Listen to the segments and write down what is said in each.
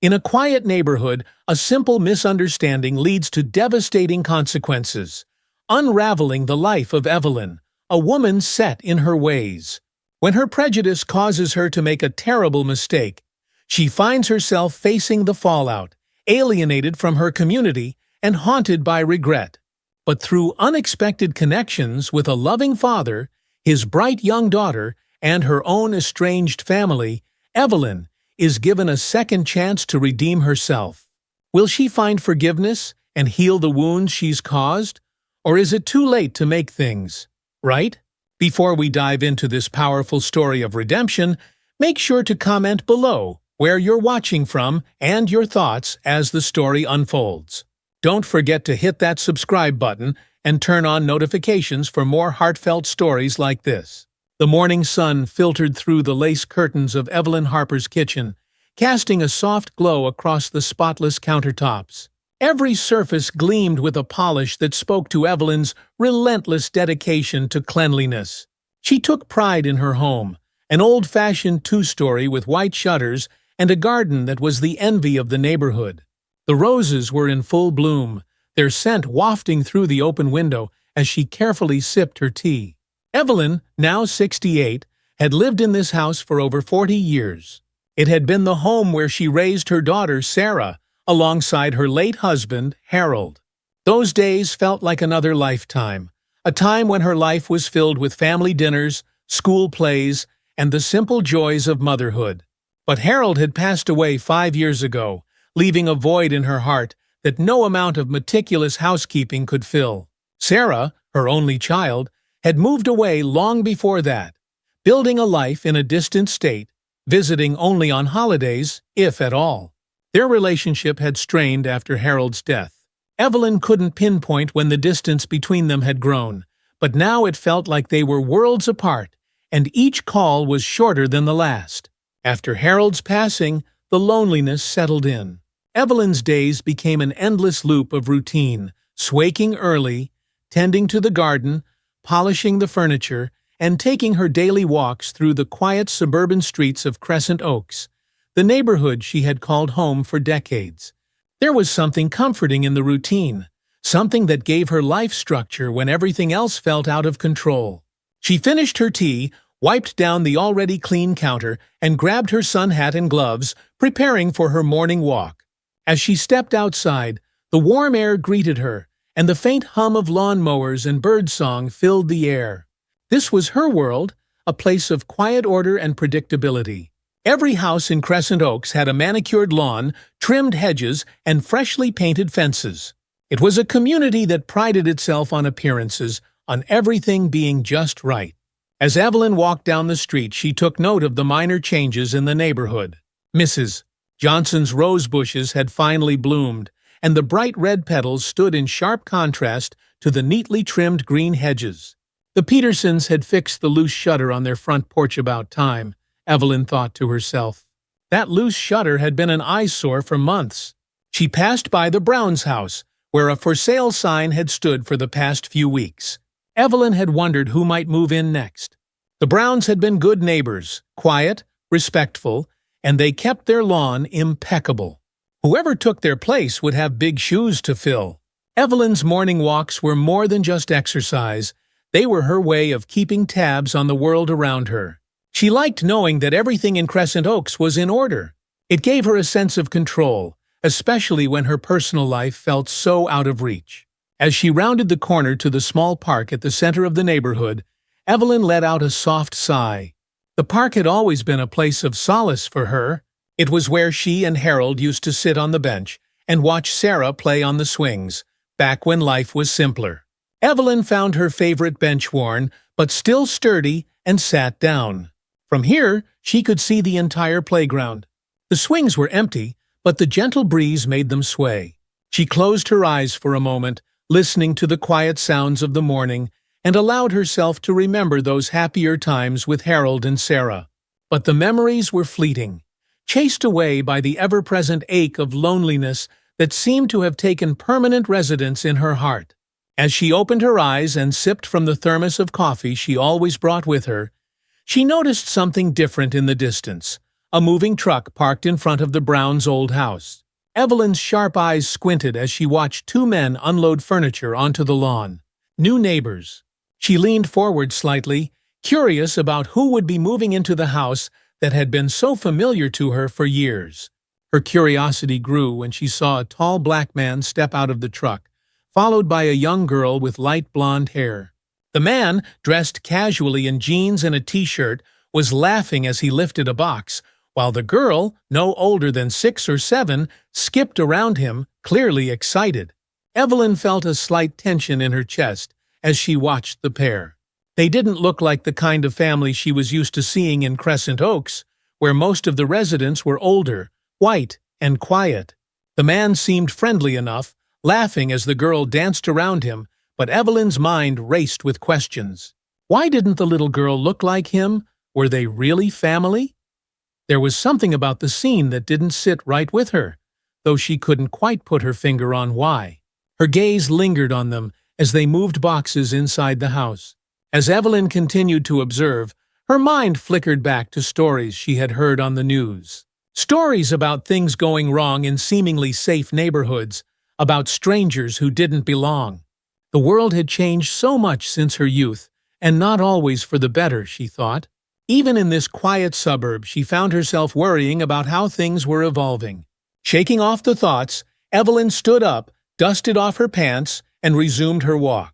In a quiet neighborhood, a simple misunderstanding leads to devastating consequences, unraveling the life of Evelyn, a woman set in her ways. When her prejudice causes her to make a terrible mistake, she finds herself facing the fallout, alienated from her community and haunted by regret. But through unexpected connections with a loving father, his bright young daughter, and her own estranged family, Evelyn is given a second chance to redeem herself. Will she find forgiveness and heal the wounds she's caused? Or is it too late to make things right? Before we dive into this powerful story of redemption, make sure to comment below where you're watching from and your thoughts as the story unfolds. Don't forget to hit that subscribe button and turn on notifications for more heartfelt stories like this. The morning sun filtered through the lace curtains of Evelyn Harper's kitchen, casting a soft glow across the spotless countertops. Every surface gleamed with a polish that spoke to Evelyn's relentless dedication to cleanliness. She took pride in her home, an old-fashioned two-story with white shutters and a garden that was the envy of the neighborhood. The roses were in full bloom, their scent wafting through the open window as she carefully sipped her tea. Evelyn, now 68, had lived in this house for over 40 years. It had been the home where she raised her daughter, Sarah, alongside her late husband, Harold. Those days felt like another lifetime, a time when her life was filled with family dinners, school plays, and the simple joys of motherhood. But Harold had passed away 5 years ago, leaving a void in her heart that no amount of meticulous housekeeping could fill. Sarah, her only child, had moved away long before that, building a life in a distant state, visiting only on holidays, if at all. Their relationship had strained after Harold's death. Evelyn couldn't pinpoint when the distance between them had grown, but now it felt like they were worlds apart, and each call was shorter than the last. After Harold's passing, the loneliness settled in. Evelyn's days became an endless loop of routine, waking early, tending to the garden, polishing the furniture, and taking her daily walks through the quiet suburban streets of Crescent Oaks, the neighborhood she had called home for decades. There was something comforting in the routine, something that gave her life structure when everything else felt out of control. She finished her tea, wiped down the already clean counter, and grabbed her sun hat and gloves, preparing for her morning walk. As she stepped outside, the warm air greeted her, and the faint hum of lawnmowers and birdsong filled the air. This was her world, a place of quiet order and predictability. Every house in Crescent Oaks had a manicured lawn, trimmed hedges, and freshly painted fences. It was a community that prided itself on appearances, on everything being just right. As Evelyn walked down the street, she took note of the minor changes in the neighborhood. Mrs. Johnson's rose bushes had finally bloomed, and the bright red petals stood in sharp contrast to the neatly trimmed green hedges. The Petersons had fixed the loose shutter on their front porch about time, Evelyn thought to herself. That loose shutter had been an eyesore for months. She passed by the Browns' house, where a for sale sign had stood for the past few weeks. Evelyn had wondered who might move in next. The Browns had been good neighbors, quiet, respectful, and they kept their lawn impeccable. Whoever took their place would have big shoes to fill. Evelyn's morning walks were more than just exercise. They were her way of keeping tabs on the world around her. She liked knowing that everything in Crescent Oaks was in order. It gave her a sense of control, especially when her personal life felt so out of reach. As she rounded the corner to the small park at the center of the neighborhood, Evelyn let out a soft sigh. The park had always been a place of solace for her. It was where she and Harold used to sit on the bench and watch Sarah play on the swings, back when life was simpler. Evelyn found her favorite bench worn, but still sturdy, and sat down. From here, she could see the entire playground. The swings were empty, but the gentle breeze made them sway. She closed her eyes for a moment, listening to the quiet sounds of the morning, and allowed herself to remember those happier times with Harold and Sarah. But the memories were fleeting, chased away by the ever-present ache of loneliness that seemed to have taken permanent residence in her heart. As she opened her eyes and sipped from the thermos of coffee she always brought with her, she noticed something different in the distance, a moving truck parked in front of the Browns' old house. Evelyn's sharp eyes squinted as she watched two men unload furniture onto the lawn. New neighbors. She leaned forward slightly, curious about who would be moving into the house that had been so familiar to her for years. Her curiosity grew when she saw a tall black man step out of the truck, followed by a young girl with light blonde hair. The man, dressed casually in jeans and a t-shirt, was laughing as he lifted a box, while the girl, no older than 6 or 7, skipped around him, clearly excited. Evelyn felt a slight tension in her chest as she watched the pair. They didn't look like the kind of family she was used to seeing in Crescent Oaks, where most of the residents were older, white, and quiet. The man seemed friendly enough, laughing as the girl danced around him, but Evelyn's mind raced with questions. Why didn't the little girl look like him? Were they really family? There was something about the scene that didn't sit right with her, though she couldn't quite put her finger on why. Her gaze lingered on them as they moved boxes inside the house. As Evelyn continued to observe, her mind flickered back to stories she had heard on the news. Stories about things going wrong in seemingly safe neighborhoods, about strangers who didn't belong. The world had changed so much since her youth, and not always for the better, she thought. Even in this quiet suburb, she found herself worrying about how things were evolving. Shaking off the thoughts, Evelyn stood up, dusted off her pants, and resumed her walk.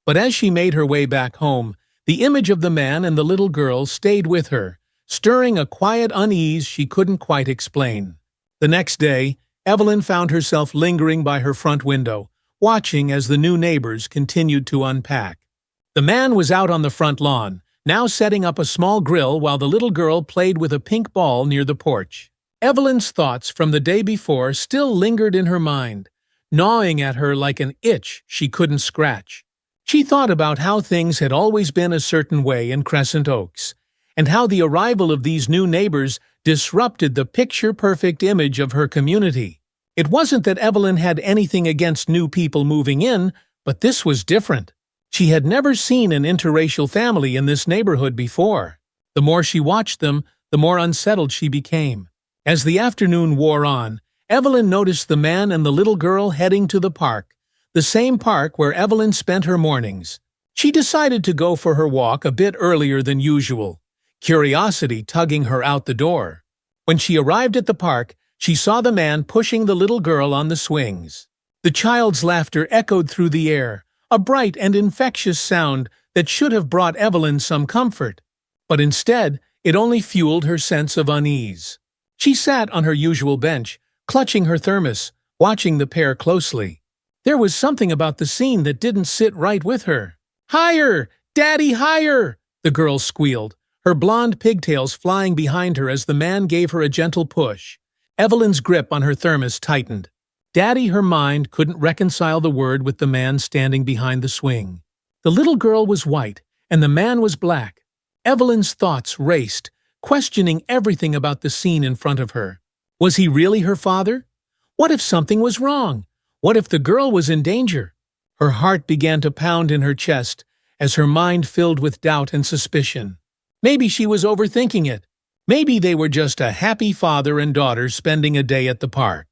But as she made her way back home, the image of the man and the little girl stayed with her, stirring a quiet unease she couldn't quite explain. The next day, Evelyn found herself lingering by her front window, watching as the new neighbors continued to unpack. The man was out on the front lawn, now setting up a small grill while the little girl played with a pink ball near the porch. Evelyn's thoughts from the day before still lingered in her mind, gnawing at her like an itch she couldn't scratch. She thought about how things had always been a certain way in Crescent Oaks, and how the arrival of these new neighbors disrupted the picture-perfect image of her community. It wasn't that Evelyn had anything against new people moving in, but this was different. She had never seen an interracial family in this neighborhood before. The more she watched them, the more unsettled she became. As the afternoon wore on, Evelyn noticed the man and the little girl heading to the park, the same park where Evelyn spent her mornings. She decided to go for her walk a bit earlier than usual, curiosity tugging her out the door. When she arrived at the park, she saw the man pushing the little girl on the swings. The child's laughter echoed through the air, a bright and infectious sound that should have brought Evelyn some comfort. But instead, it only fueled her sense of unease. She sat on her usual bench, clutching her thermos, watching the pair closely. There was something about the scene that didn't sit right with her. "Higher! Daddy, higher!" the girl squealed, her blonde pigtails flying behind her as the man gave her a gentle push. Evelyn's grip on her thermos tightened. Daddy, her mind couldn't reconcile the word with the man standing behind the swing. The little girl was white, and the man was black. Evelyn's thoughts raced, questioning everything about the scene in front of her. Was he really her father? What if something was wrong? What if the girl was in danger? Her heart began to pound in her chest as her mind filled with doubt and suspicion. Maybe she was overthinking it. Maybe they were just a happy father and daughter spending a day at the park.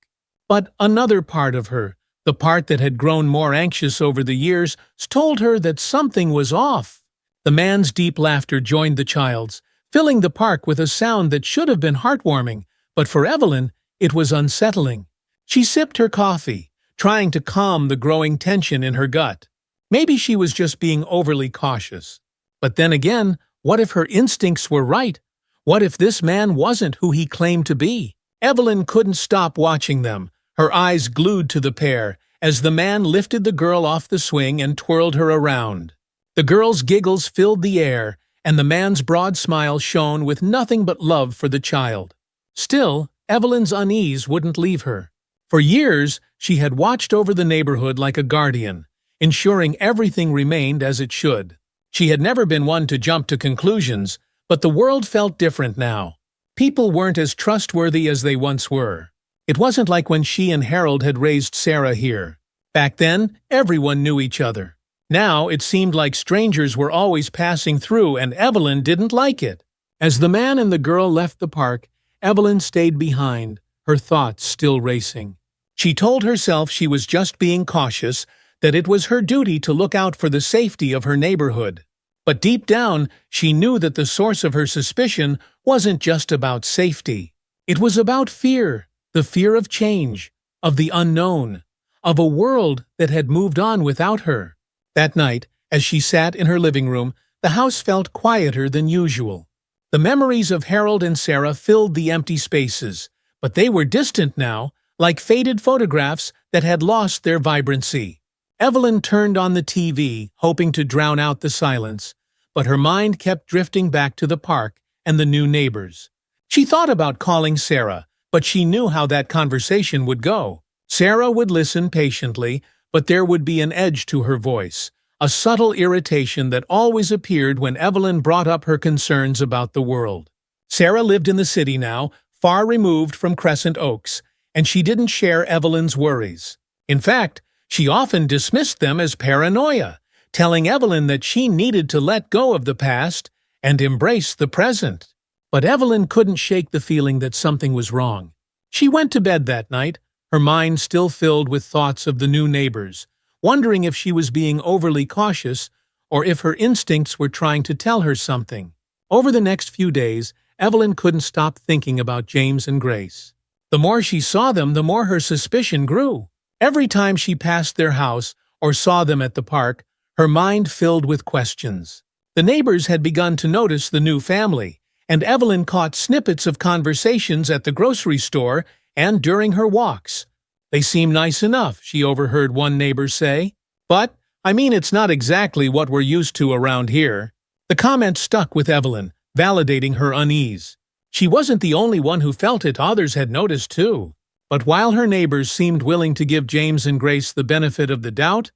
But another part of her, the part that had grown more anxious over the years, told her that something was off. The man's deep laughter joined the child's, filling the park with a sound that should have been heartwarming, but for Evelyn, it was unsettling. She sipped her coffee, trying to calm the growing tension in her gut. Maybe she was just being overly cautious. But then again, what if her instincts were right? What if this man wasn't who he claimed to be? Evelyn couldn't stop watching them, her eyes glued to the pair, as the man lifted the girl off the swing and twirled her around. The girl's giggles filled the air, and the man's broad smile shone with nothing but love for the child. Still, Evelyn's unease wouldn't leave her. For years, she had watched over the neighborhood like a guardian, ensuring everything remained as it should. She had never been one to jump to conclusions, but the world felt different now. People weren't as trustworthy as they once were. It wasn't like when she and Harold had raised Sarah here. Back then, everyone knew each other. Now, it seemed like strangers were always passing through, and Evelyn didn't like it. As the man and the girl left the park, Evelyn stayed behind, her thoughts still racing. She told herself she was just being cautious, that it was her duty to look out for the safety of her neighborhood. But deep down, she knew that the source of her suspicion wasn't just about safety. It was about fear, the fear of change, of the unknown, of a world that had moved on without her. That night, as she sat in her living room, the house felt quieter than usual. The memories of Harold and Sarah filled the empty spaces, but they were distant now, like faded photographs that had lost their vibrancy. Evelyn turned on the TV, hoping to drown out the silence, but her mind kept drifting back to the park and the new neighbors. She thought about calling Sarah, but she knew how that conversation would go. Sarah would listen patiently, but there would be an edge to her voice, a subtle irritation that always appeared when Evelyn brought up her concerns about the world. Sarah lived in the city now, far removed from Crescent Oaks, and she didn't share Evelyn's worries. In fact, she often dismissed them as paranoia, telling Evelyn that she needed to let go of the past and embrace the present. But Evelyn couldn't shake the feeling that something was wrong. She went to bed that night, her mind still filled with thoughts of the new neighbors, wondering if she was being overly cautious or if her instincts were trying to tell her something. Over the next few days, Evelyn couldn't stop thinking about James and Grace. The more she saw them, the more her suspicion grew. Every time she passed their house or saw them at the park, her mind filled with questions. The neighbors had begun to notice the new family, and Evelyn caught snippets of conversations at the grocery store and during her walks. "They seem nice enough," she overheard one neighbor say. "But, I mean, it's not exactly what we're used to around here." The comment stuck with Evelyn, validating her unease. She wasn't the only one who felt it, others had noticed too. But while her neighbors seemed willing to give James and Grace the benefit of the doubt,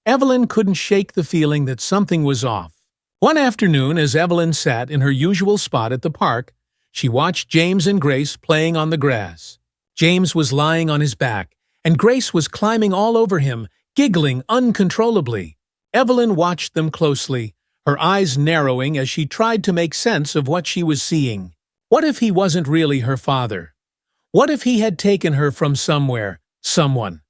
Evelyn couldn't shake the feeling that something was off. One afternoon, as Evelyn sat in her usual spot at the park, she watched James and Grace playing on the grass. James was lying on his back, and Grace was climbing all over him, giggling uncontrollably. Evelyn watched them closely, her eyes narrowing as she tried to make sense of what she was seeing. What if he wasn't really her father? What if he had taken her from somewhere, someone?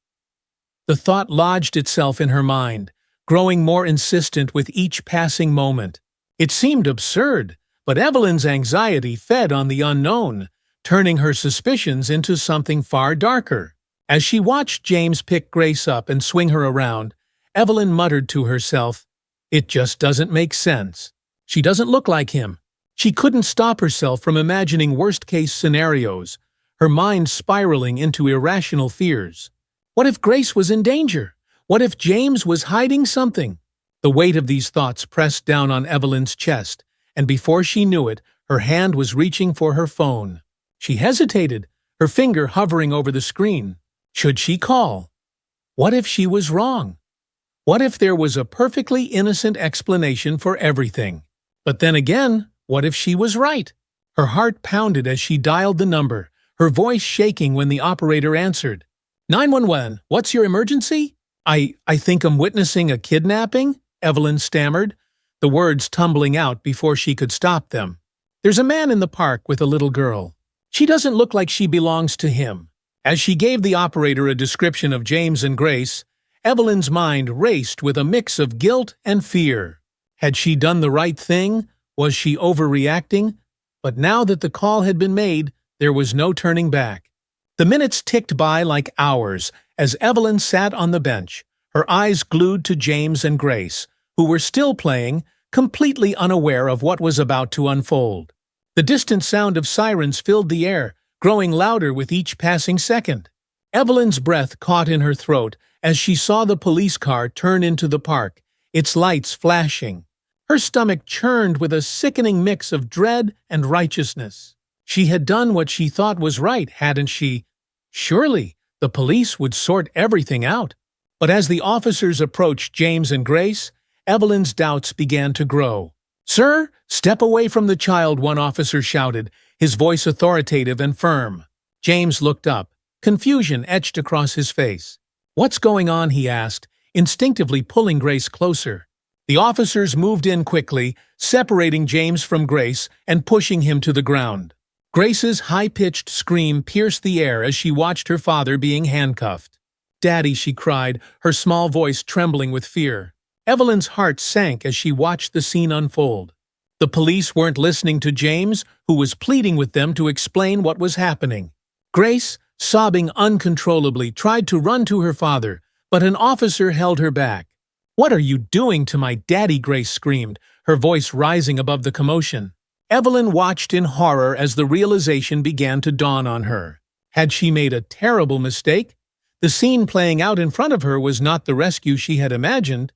The thought lodged itself in her mind, growing more insistent with each passing moment. It seemed absurd, but Evelyn's anxiety fed on the unknown, turning her suspicions into something far darker. As she watched James pick Grace up and swing her around, Evelyn muttered to herself, "It just doesn't make sense. She doesn't look like him." She couldn't stop herself from imagining worst-case scenarios, her mind spiraling into irrational fears. What if Grace was in danger? What if James was hiding something? The weight of these thoughts pressed down on Evelyn's chest, and before she knew it, her hand was reaching for her phone. She hesitated, her finger hovering over the screen. Should she call? What if she was wrong? What if there was a perfectly innocent explanation for everything? But then again, what if she was right? Her heart pounded as she dialed the number, her voice shaking when the operator answered. 911, what's your emergency? I think I'm witnessing a kidnapping, Evelyn stammered, the words tumbling out before she could stop them. There's a man in the park with a little girl. She doesn't look like she belongs to him. As she gave the operator a description of James and Grace, Evelyn's mind raced with a mix of guilt and fear. Had she done the right thing? Was she overreacting? But now that the call had been made, there was no turning back. The minutes ticked by like hours as Evelyn sat on the bench, her eyes glued to James and Grace, who were still playing, completely unaware of what was about to unfold. The distant sound of sirens filled the air, growing louder with each passing second. Evelyn's breath caught in her throat as she saw the police car turn into the park, its lights flashing. Her stomach churned with a sickening mix of dread and righteousness. She had done what she thought was right, hadn't she? Surely, the police would sort everything out. But as the officers approached James and Grace, Evelyn's doubts began to grow. "Sir, step away from the child," one officer shouted, his voice authoritative and firm. James looked up, confusion etched across his face. "What's going on?" he asked, instinctively pulling Grace closer. The officers moved in quickly, separating James from Grace and pushing him to the ground. Grace's high-pitched scream pierced the air as she watched her father being handcuffed. "Daddy," she cried, her small voice trembling with fear. Evelyn's heart sank as she watched the scene unfold. The police weren't listening to James, who was pleading with them to explain what was happening. Grace, sobbing uncontrollably, tried to run to her father, but an officer held her back. "What are you doing to my daddy?" Grace screamed, her voice rising above the commotion. Evelyn watched in horror as the realization began to dawn on her. Had she made a terrible mistake? The scene playing out in front of her was not the rescue she had imagined.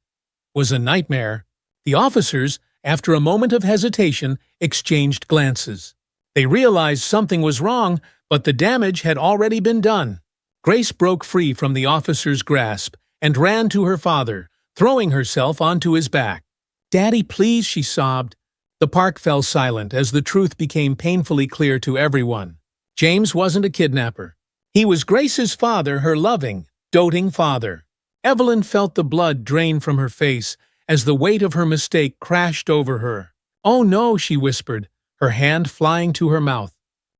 It was a nightmare. The officers, after a moment of hesitation, exchanged glances. They realized something was wrong, but the damage had already been done. Grace broke free from the officer's grasp and ran to her father, throwing herself onto his back. "Daddy, please," she sobbed. The park fell silent as the truth became painfully clear to everyone. James wasn't a kidnapper. He was Grace's father, her loving, doting father. Evelyn felt the blood drain from her face as the weight of her mistake crashed over her. "Oh no," she whispered, her hand flying to her mouth.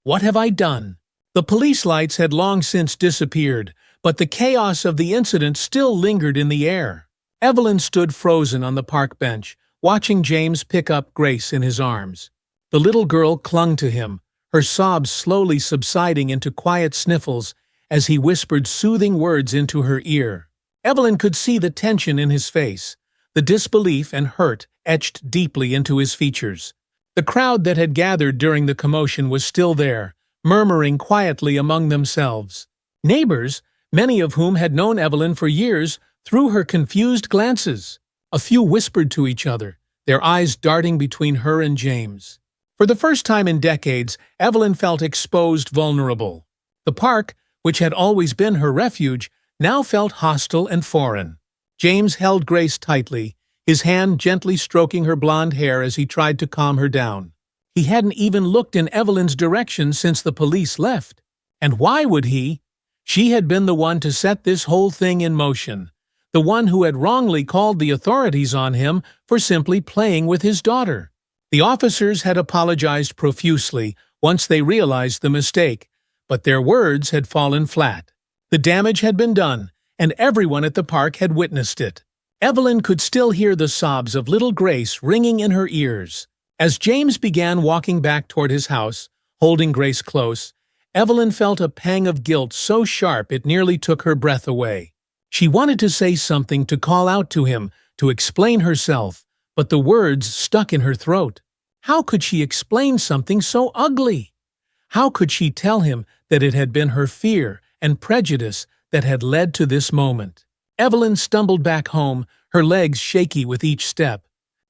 "What have I done?" The police lights had long since disappeared, but the chaos of the incident still lingered in the air. Evelyn stood frozen on the park bench, watching James pick up Grace in his arms. The little girl clung to him, her sobs slowly subsiding into quiet sniffles as he whispered soothing words into her ear. Evelyn could see the tension in his face, the disbelief and hurt etched deeply into his features. The crowd that had gathered during the commotion was still there, murmuring quietly among themselves. Neighbors, many of whom had known Evelyn for years, threw her confused glances. A few whispered to each other, their eyes darting between her and James. For the first time in decades, Evelyn felt exposed, vulnerable. The park, which had always been her refuge, now felt hostile and foreign. James held Grace tightly, his hand gently stroking her blonde hair as he tried to calm her down. He hadn't even looked in Evelyn's direction since the police left. And why would he? She had been the one to set this whole thing in motion, the one who had wrongly called the authorities on him for simply playing with his daughter. The officers had apologized profusely once they realized the mistake, but their words had fallen flat. The damage had been done, and everyone at the park had witnessed it. Evelyn could still hear the sobs of little Grace ringing in her ears. As James began walking back toward his house, holding Grace close, Evelyn felt a pang of guilt so sharp it nearly took her breath away. She wanted to say something, to call out to him, to explain herself, but the words stuck in her throat. How could she explain something so ugly? How could she tell him that it had been her fear and prejudice that had led to this moment? Evelyn stumbled back home, her legs shaky with each step.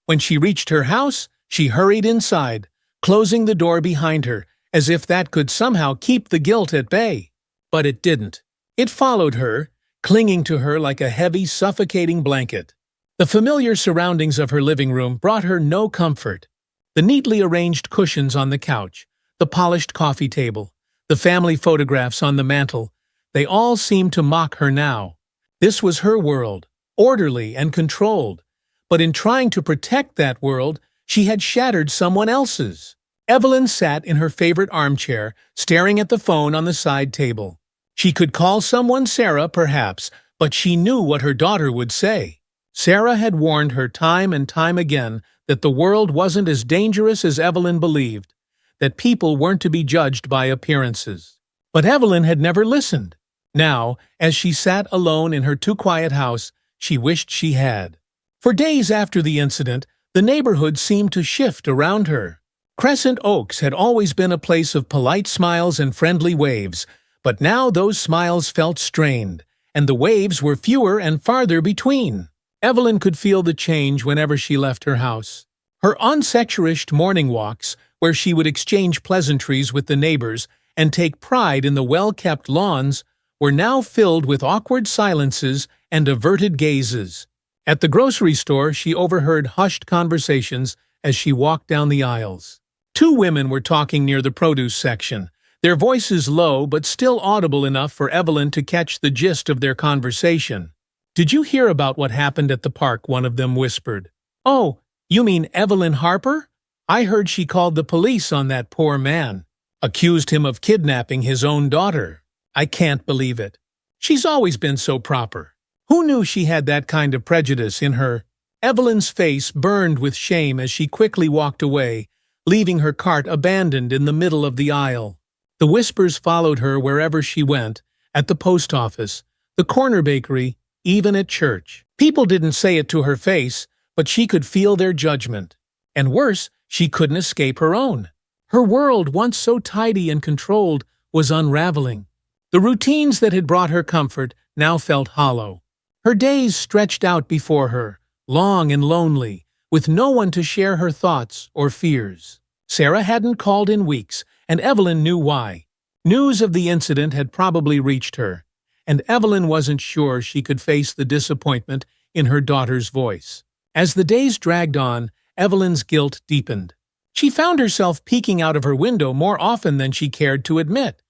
When she reached her house, she hurried inside, closing the door behind her, as if that could somehow keep the guilt at bay. But it didn't. It followed her, clinging to her like a heavy, suffocating blanket. The familiar surroundings of her living room brought her no comfort. The neatly arranged cushions on the couch, the polished coffee table, the family photographs on the mantel, they all seemed to mock her now. This was her world, orderly and controlled. But in trying to protect that world, she had shattered someone else's. Evelyn sat in her favorite armchair, staring at the phone on the side table. She could call someone Sarah, perhaps, but she knew what her daughter would say. Sarah had warned her time and time again that the world wasn't as dangerous as Evelyn believed, that people weren't to be judged by appearances. But Evelyn had never listened. Now, as she sat alone in her too-quiet house, she wished she had. For days after the incident, the neighborhood seemed to shift around her. Crescent Oaks had always been a place of polite smiles and friendly waves, but now those smiles felt strained, and the waves were fewer and farther between. Evelyn could feel the change whenever she left her house. Her unsecurished morning walks, where she would exchange pleasantries with the neighbors and take pride in the well-kept lawns, were now filled with awkward silences and averted gazes. At the grocery store, she overheard hushed conversations as she walked down the aisles. Two women were talking near the produce section, their voices low but still audible enough for Evelyn to catch the gist of their conversation. "Did you hear about what happened at the park?" one of them whispered. "Oh, you mean Evelyn Harper? I heard she called the police on that poor man." Accused him of kidnapping his own daughter. I can't believe it. She's always been so proper. Who knew she had that kind of prejudice in her? Evelyn's face burned with shame as she quickly walked away, leaving her cart abandoned in the middle of the aisle. The whispers followed her wherever she went, at the post office, the corner bakery, even at church. People didn't say it to her face, but she could feel their judgment. And worse, she couldn't escape her own. Her world, once so tidy and controlled, was unraveling. The routines that had brought her comfort now felt hollow. Her days stretched out before her, long and lonely, with no one to share her thoughts or fears. Sarah hadn't called in weeks, and Evelyn knew why. News of the incident had probably reached her, and Evelyn wasn't sure she could face the disappointment in her daughter's voice. As the days dragged on, Evelyn's guilt deepened. She found herself peeking out of her window more often than she cared to admit,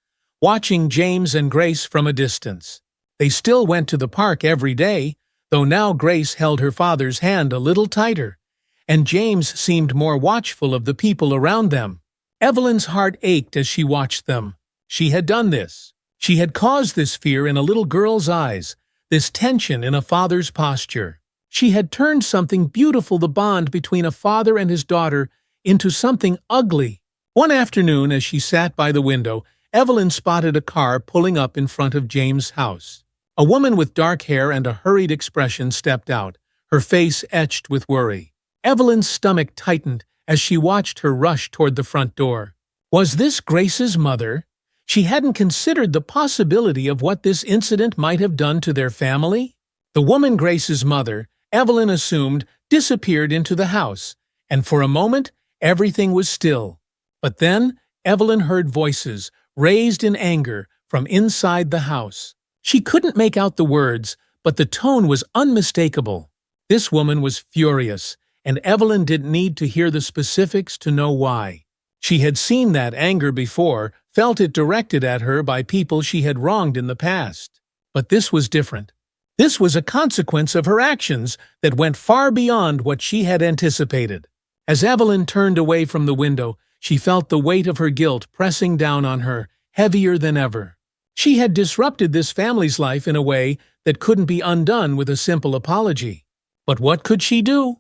watching James and Grace from a distance. They still went to the park every day, though now Grace held her father's hand a little tighter, and James seemed more watchful of the people around them. Evelyn's heart ached as she watched them. She had done this. She had caused this fear in a little girl's eyes, this tension in a father's posture. She had turned something beautiful, the bond between a father and his daughter, into something ugly. One afternoon, as she sat by the window, Evelyn spotted a car pulling up in front of James' house. A woman with dark hair and a hurried expression stepped out, her face etched with worry. Evelyn's stomach tightened as she watched her rush toward the front door. Was this Grace's mother? She hadn't considered the possibility of what this incident might have done to their family. The woman Grace's mother, Evelyn assumed, disappeared into the house, and for a moment, everything was still. But then, Evelyn heard voices, raised in anger, from inside the house. She couldn't make out the words, but the tone was unmistakable. This woman was furious, and Evelyn didn't need to hear the specifics to know why. She had seen that anger before, felt it directed at her by people she had wronged in the past. But this was different. This was a consequence of her actions that went far beyond what she had anticipated. As Evelyn turned away from the window, she felt the weight of her guilt pressing down on her, heavier than ever. She had disrupted this family's life in a way that couldn't be undone with a simple apology. But what could she do?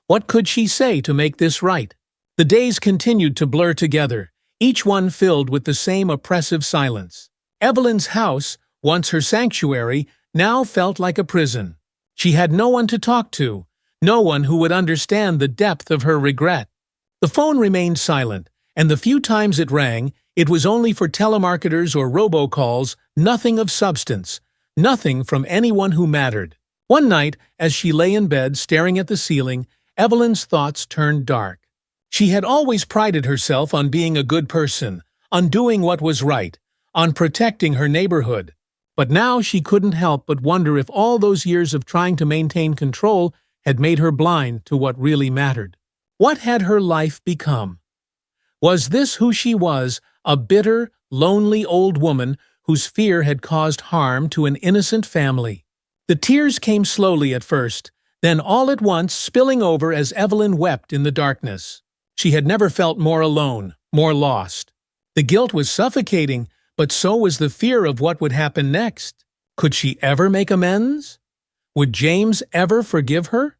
What could she say to make this right? The days continued to blur together, each one filled with the same oppressive silence. Evelyn's house, once her sanctuary, now felt like a prison. She had no one to talk to, no one who would understand the depth of her regret. The phone remained silent, and the few times it rang, it was only for telemarketers or robocalls, nothing of substance, nothing from anyone who mattered. One night, as she lay in bed staring at the ceiling, Evelyn's thoughts turned dark. She had always prided herself on being a good person, on doing what was right, on protecting her neighborhood. But now she couldn't help but wonder if all those years of trying to maintain control had made her blind to what really mattered. What had her life become? Was this who she was, a bitter, lonely old woman whose fear had caused harm to an innocent family? The tears came slowly at first, then all at once spilling over as Evelyn wept in the darkness. She had never felt more alone, more lost. The guilt was suffocating, but so was the fear of what would happen next. Could she ever make amends? Would James ever forgive her?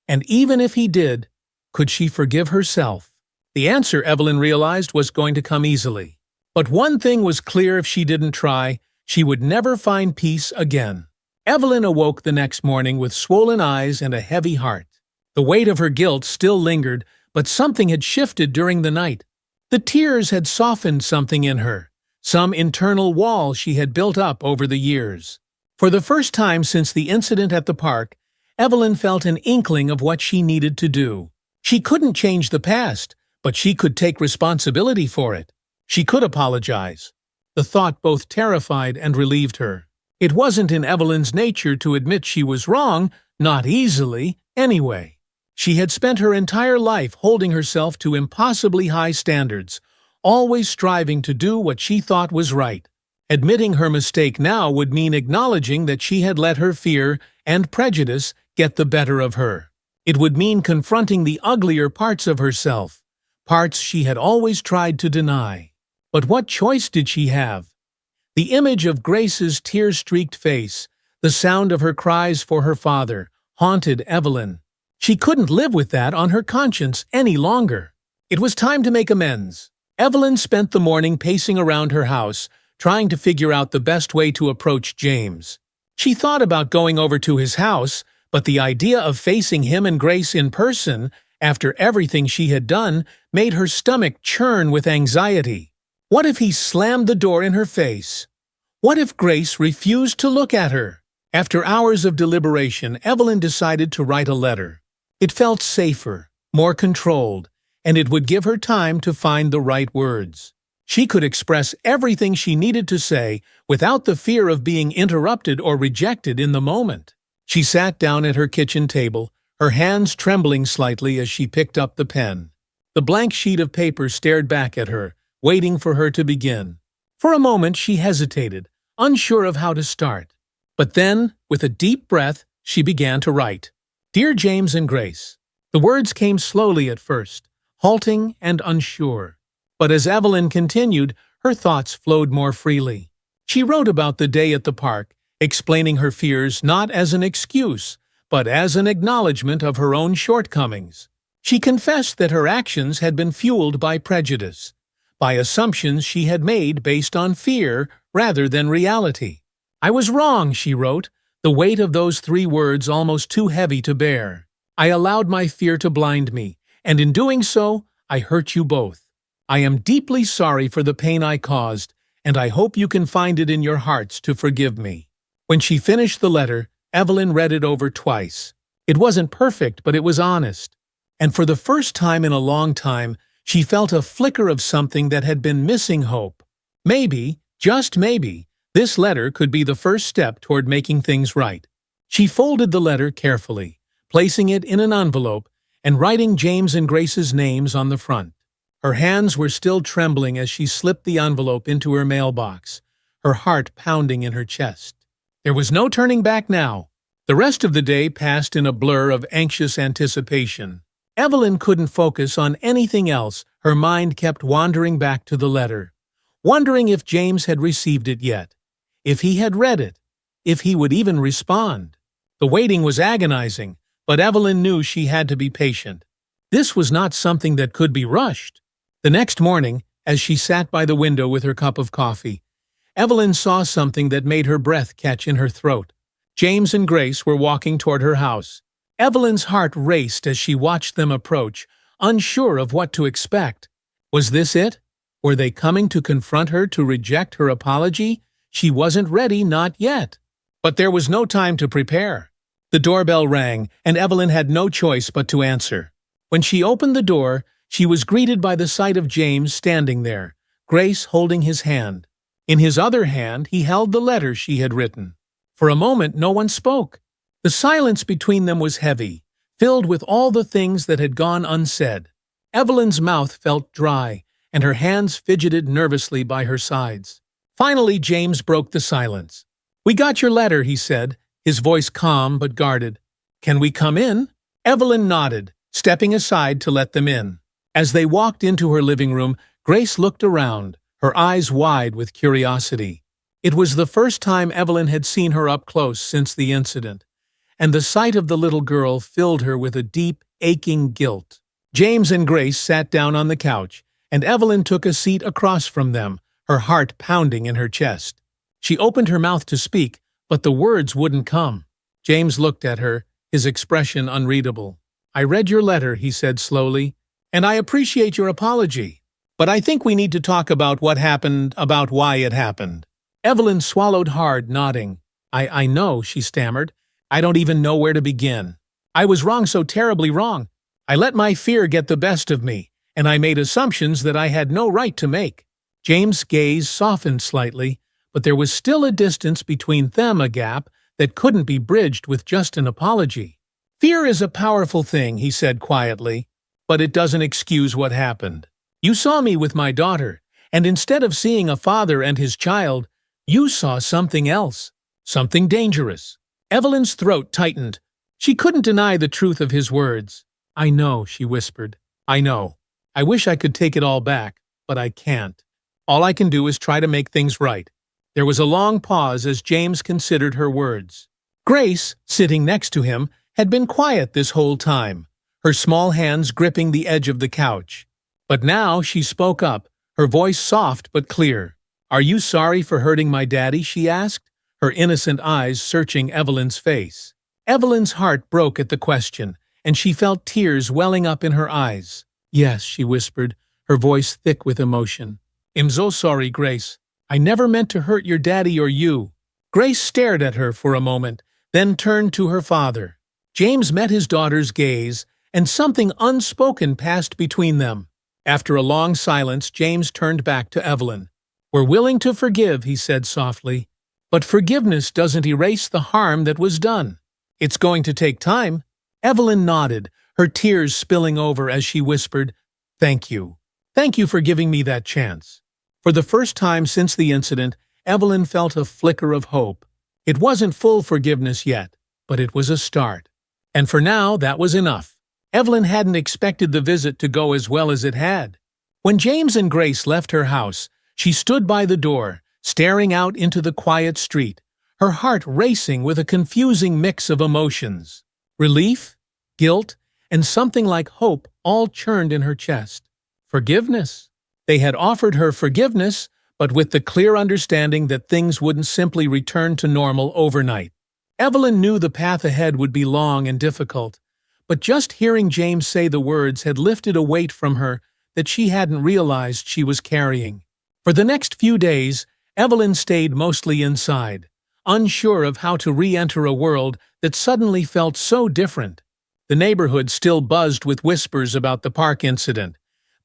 And even if he did, could she forgive herself? The answer, Evelyn realized, was going to come easily. But one thing was clear: if she didn't try, she would never find peace again. Evelyn awoke the next morning with swollen eyes and a heavy heart. The weight of her guilt still lingered, but something had shifted during the night. The tears had softened something in her, some internal wall she had built up over the years. For the first time since the incident at the park, Evelyn felt an inkling of what she needed to do. She couldn't change the past, but she could take responsibility for it. She could apologize. The thought both terrified and relieved her. It wasn't in Evelyn's nature to admit she was wrong, not easily, anyway. She had spent her entire life holding herself to impossibly high standards, always striving to do what she thought was right. Admitting her mistake now would mean acknowledging that she had let her fear and prejudice get the better of her. It would mean confronting the uglier parts of herself, parts she had always tried to deny. But what choice did she have? The image of Grace's tear-streaked face, the sound of her cries for her father, haunted Evelyn. She couldn't live with that on her conscience any longer. It was time to make amends. Evelyn spent the morning pacing around her house, trying to figure out the best way to approach James. She thought about going over to his house, but the idea of facing him and Grace in person, after everything she had done, made her stomach churn with anxiety. What if he slammed the door in her face? What if Grace refused to look at her? After hours of deliberation, Evelyn decided to write a letter. It felt safer, more controlled, and it would give her time to find the right words. She could express everything she needed to say without the fear of being interrupted or rejected in the moment. She sat down at her kitchen table, her hands trembling slightly as she picked up the pen. The blank sheet of paper stared back at her, waiting for her to begin. For a moment she hesitated, unsure of how to start. But then, with a deep breath, she began to write. Dear James and Grace. The words came slowly at first, halting and unsure. But as Evelyn continued, her thoughts flowed more freely. She wrote about the day at the park, explaining her fears not as an excuse, but as an acknowledgement of her own shortcomings. She confessed that her actions had been fueled by prejudice, by assumptions she had made based on fear rather than reality. I was wrong, she wrote, the weight of those 3 words almost too heavy to bear. I allowed my fear to blind me, and in doing so, I hurt you both. I am deeply sorry for the pain I caused, and I hope you can find it in your hearts to forgive me. When she finished the letter, Evelyn read it over twice. It wasn't perfect, but it was honest. And for the first time in a long time, she felt a flicker of something that had been missing: hope. Maybe, just maybe, this letter could be the first step toward making things right. She folded the letter carefully, placing it in an envelope and writing James and Grace's names on the front. Her hands were still trembling as she slipped the envelope into her mailbox, her heart pounding in her chest. There was no turning back now. The rest of the day passed in a blur of anxious anticipation. Evelyn couldn't focus on anything else. Her mind kept wandering back to the letter, wondering if James had received it yet, if he had read it, if he would even respond. The waiting was agonizing, but Evelyn knew she had to be patient. This was not something that could be rushed. The next morning, as she sat by the window with her cup of coffee, Evelyn saw something that made her breath catch in her throat. James and Grace were walking toward her house. Evelyn's heart raced as she watched them approach, unsure of what to expect. Was this it? Were they coming to confront her, to reject her apology? She wasn't ready, not yet. But there was no time to prepare. The doorbell rang, and Evelyn had no choice but to answer. When she opened the door, she was greeted by the sight of James standing there, Grace holding his hand. In his other hand, he held the letter she had written. For a moment, no one spoke. The silence between them was heavy, filled with all the things that had gone unsaid. Evelyn's mouth felt dry, and her hands fidgeted nervously by her sides. Finally, James broke the silence. "We got your letter," he said, his voice calm but guarded. "Can we come in?" Evelyn nodded, stepping aside to let them in. As they walked into her living room, Grace looked around, her eyes wide with curiosity. It was the first time Evelyn had seen her up close since the incident, and the sight of the little girl filled her with a deep, aching guilt. James and Grace sat down on the couch, and Evelyn took a seat across from them, her heart pounding in her chest. She opened her mouth to speak, but the words wouldn't come. James looked at her, his expression unreadable. "I read your letter," he said slowly, "and I appreciate your apology. But I think we need to talk about what happened, about why it happened." Evelyn swallowed hard, nodding. I know," she stammered. "I don't even know where to begin. I was wrong, so terribly wrong. I let my fear get the best of me, and I made assumptions that I had no right to make." James' gaze softened slightly, but there was still a distance between them, a gap that couldn't be bridged with just an apology. "Fear is a powerful thing," he said quietly, "but it doesn't excuse what happened. You saw me with my daughter, and instead of seeing a father and his child, you saw something else, something dangerous." Evelyn's throat tightened. She couldn't deny the truth of his words. "I know," she whispered. "I know. I wish I could take it all back, but I can't." All I can do is try to make things right." There was a long pause as James considered her words. Grace, sitting next to him, had been quiet this whole time, her small hands gripping the edge of the couch. But now she spoke up, her voice soft but clear. "Are you sorry for hurting my daddy?" she asked, her innocent eyes searching Evelyn's face. Evelyn's heart broke at the question, and she felt tears welling up in her eyes. "Yes," she whispered, her voice thick with emotion. "I'm so sorry, Grace. I never meant to hurt your daddy or you." Grace stared at her for a moment, then turned to her father. James met his daughter's gaze, and something unspoken passed between them. After a long silence, James turned back to Evelyn. "We're willing to forgive," he said softly. "But forgiveness doesn't erase the harm that was done. It's going to take time." Evelyn nodded, her tears spilling over as she whispered, "Thank you. Thank you for giving me that chance." For the first time since the incident, Evelyn felt a flicker of hope. It wasn't full forgiveness yet, but it was a start. And for now, that was enough. Evelyn hadn't expected the visit to go as well as it had. When James and Grace left her house, she stood by the door, staring out into the quiet street, her heart racing with a confusing mix of emotions. Relief, guilt, and something like hope all churned in her chest. Forgiveness. They had offered her forgiveness, but with the clear understanding that things wouldn't simply return to normal overnight. Evelyn knew the path ahead would be long and difficult, but just hearing James say the words had lifted a weight from her that she hadn't realized she was carrying. For the next few days, Evelyn stayed mostly inside, unsure of how to re-enter a world that suddenly felt so different. The neighborhood still buzzed with whispers about the park incident,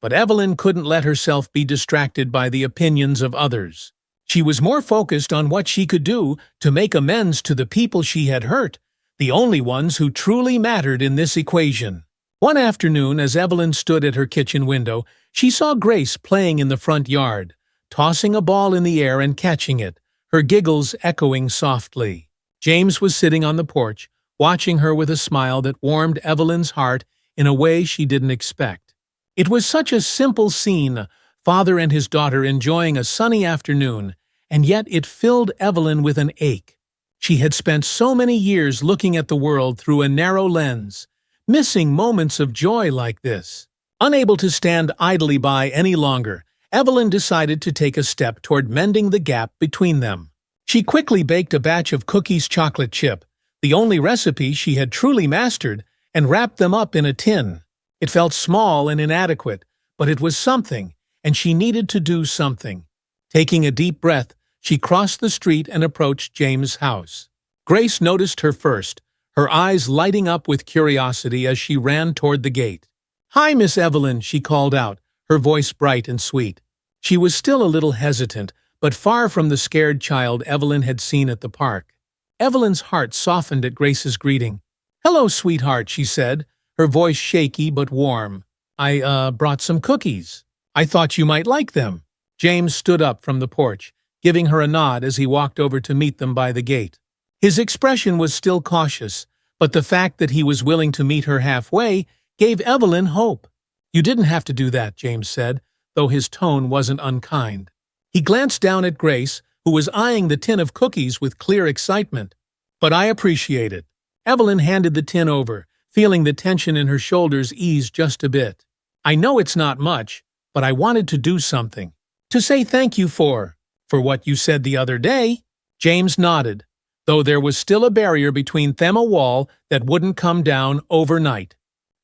but Evelyn couldn't let herself be distracted by the opinions of others. She was more focused on what she could do to make amends to the people she had hurt, the only ones who truly mattered in this equation. One afternoon, as Evelyn stood at her kitchen window, she saw Grace playing in the front yard, tossing a ball in the air and catching it, her giggles echoing softly. James was sitting on the porch, watching her with a smile that warmed Evelyn's heart in a way she didn't expect. It was such a simple scene, a father and his daughter enjoying a sunny afternoon, and yet it filled Evelyn with an ache. She had spent so many years looking at the world through a narrow lens, missing moments of joy like this. Unable to stand idly by any longer, Evelyn decided to take a step toward mending the gap between them. She quickly baked a batch of cookies chocolate chip, the only recipe she had truly mastered, and wrapped them up in a tin. It felt small and inadequate, but it was something, and she needed to do something. Taking a deep breath, she crossed the street and approached James' house. Grace noticed her first, her eyes lighting up with curiosity as she ran toward the gate. "Hi, Miss Evelyn," she called out, her voice bright and sweet. She was still a little hesitant, but far from the scared child Evelyn had seen at the park. Evelyn's heart softened at Grace's greeting. "Hello, sweetheart," she said, her voice shaky but warm. I brought some cookies. I thought you might like them." James stood up from the porch, giving her a nod as he walked over to meet them by the gate. His expression was still cautious, but the fact that he was willing to meet her halfway gave Evelyn hope. "You didn't have to do that," James said, though his tone wasn't unkind. He glanced down at Grace, who was eyeing the tin of cookies with clear excitement. "But I appreciate it." Evelyn handed the tin over, feeling the tension in her shoulders ease just a bit. "I know it's not much, but I wanted to do something. To say thank you for what you said the other day." James nodded, though there was still a barrier between them, a wall that wouldn't come down overnight.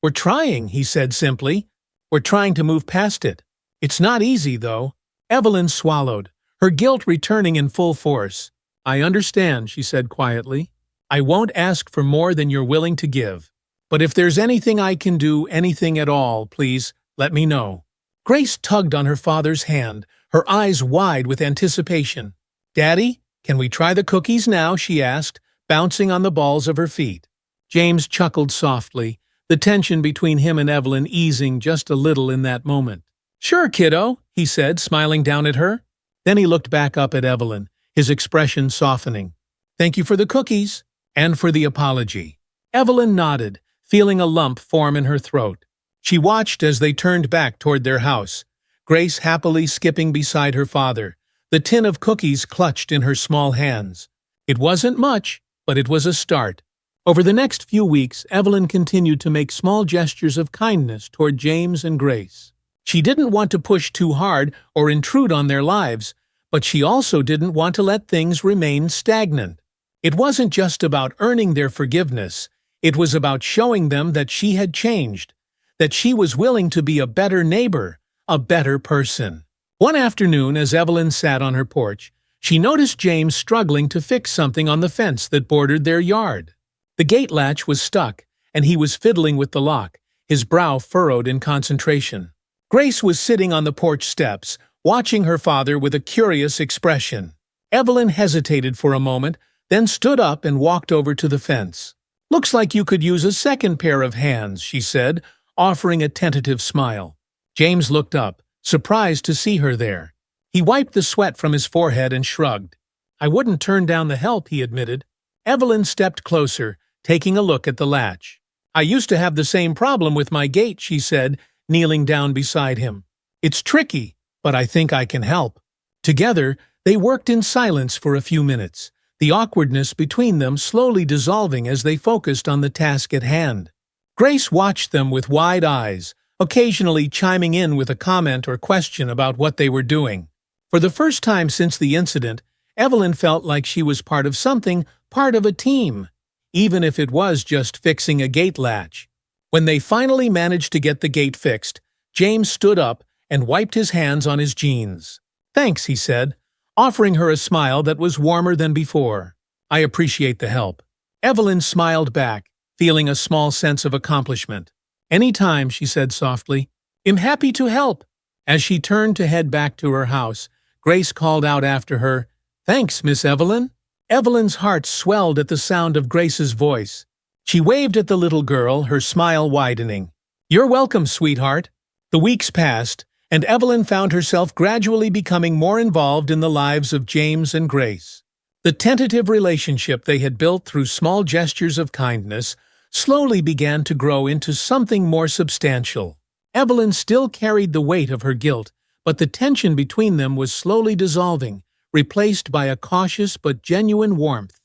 "We're trying," he said simply. "We're trying to move past it. It's not easy, though." Evelyn swallowed, her guilt returning in full force. "I understand," she said quietly. "I won't ask for more than you're willing to give. But if there's anything I can do, anything at all, please let me know." Grace tugged on her father's hand, her eyes wide with anticipation. "Daddy, can we try the cookies now?" she asked, bouncing on the balls of her feet. James chuckled softly, the tension between him and Evelyn easing just a little in that moment. "Sure, kiddo," he said, smiling down at her. Then he looked back up at Evelyn, his expression softening. "Thank you for the cookies, and for the apology." Evelyn nodded, feeling a lump form in her throat. She watched as they turned back toward their house, Grace happily skipping beside her father, the tin of cookies clutched in her small hands. It wasn't much, but it was a start. Over the next few weeks, Evelyn continued to make small gestures of kindness toward James and Grace. She didn't want to push too hard or intrude on their lives, but she also didn't want to let things remain stagnant. It wasn't just about earning their forgiveness, it was about showing them that she had changed, that she was willing to be a better neighbor, a better person. One afternoon, as Evelyn sat on her porch, she noticed James struggling to fix something on the fence that bordered their yard. The gate latch was stuck, and he was fiddling with the lock, his brow furrowed in concentration. Grace was sitting on the porch steps, watching her father with a curious expression. Evelyn hesitated for a moment, then stood up and walked over to the fence. "Looks like you could use a second pair of hands," she said, offering a tentative smile. James looked up, surprised to see her there. He wiped the sweat from his forehead and shrugged. "I wouldn't turn down the help," he admitted. Evelyn stepped closer, taking a look at the latch. "I used to have the same problem with my gate," she said, kneeling down beside him. "It's tricky, but I think I can help." Together, they worked in silence for a few minutes, the awkwardness between them slowly dissolving as they focused on the task at hand. Grace watched them with wide eyes, occasionally chiming in with a comment or question about what they were doing. For the first time since the incident, Evelyn felt like she was part of something, part of a team, even if it was just fixing a gate latch. When they finally managed to get the gate fixed, James stood up and wiped his hands on his jeans. "Thanks," he said, offering her a smile that was warmer than before. "I appreciate the help." Evelyn smiled back, feeling a small sense of accomplishment. "Any time," she said softly. "I'm happy to help." As she turned to head back to her house, Grace called out after her, "Thanks, Miss Evelyn." Evelyn's heart swelled at the sound of Grace's voice. She waved at the little girl, her smile widening. "You're welcome, sweetheart." The weeks passed, and Evelyn found herself gradually becoming more involved in the lives of James and Grace. The tentative relationship they had built through small gestures of kindness slowly began to grow into something more substantial. Evelyn still carried the weight of her guilt, but the tension between them was slowly dissolving, replaced by a cautious but genuine warmth.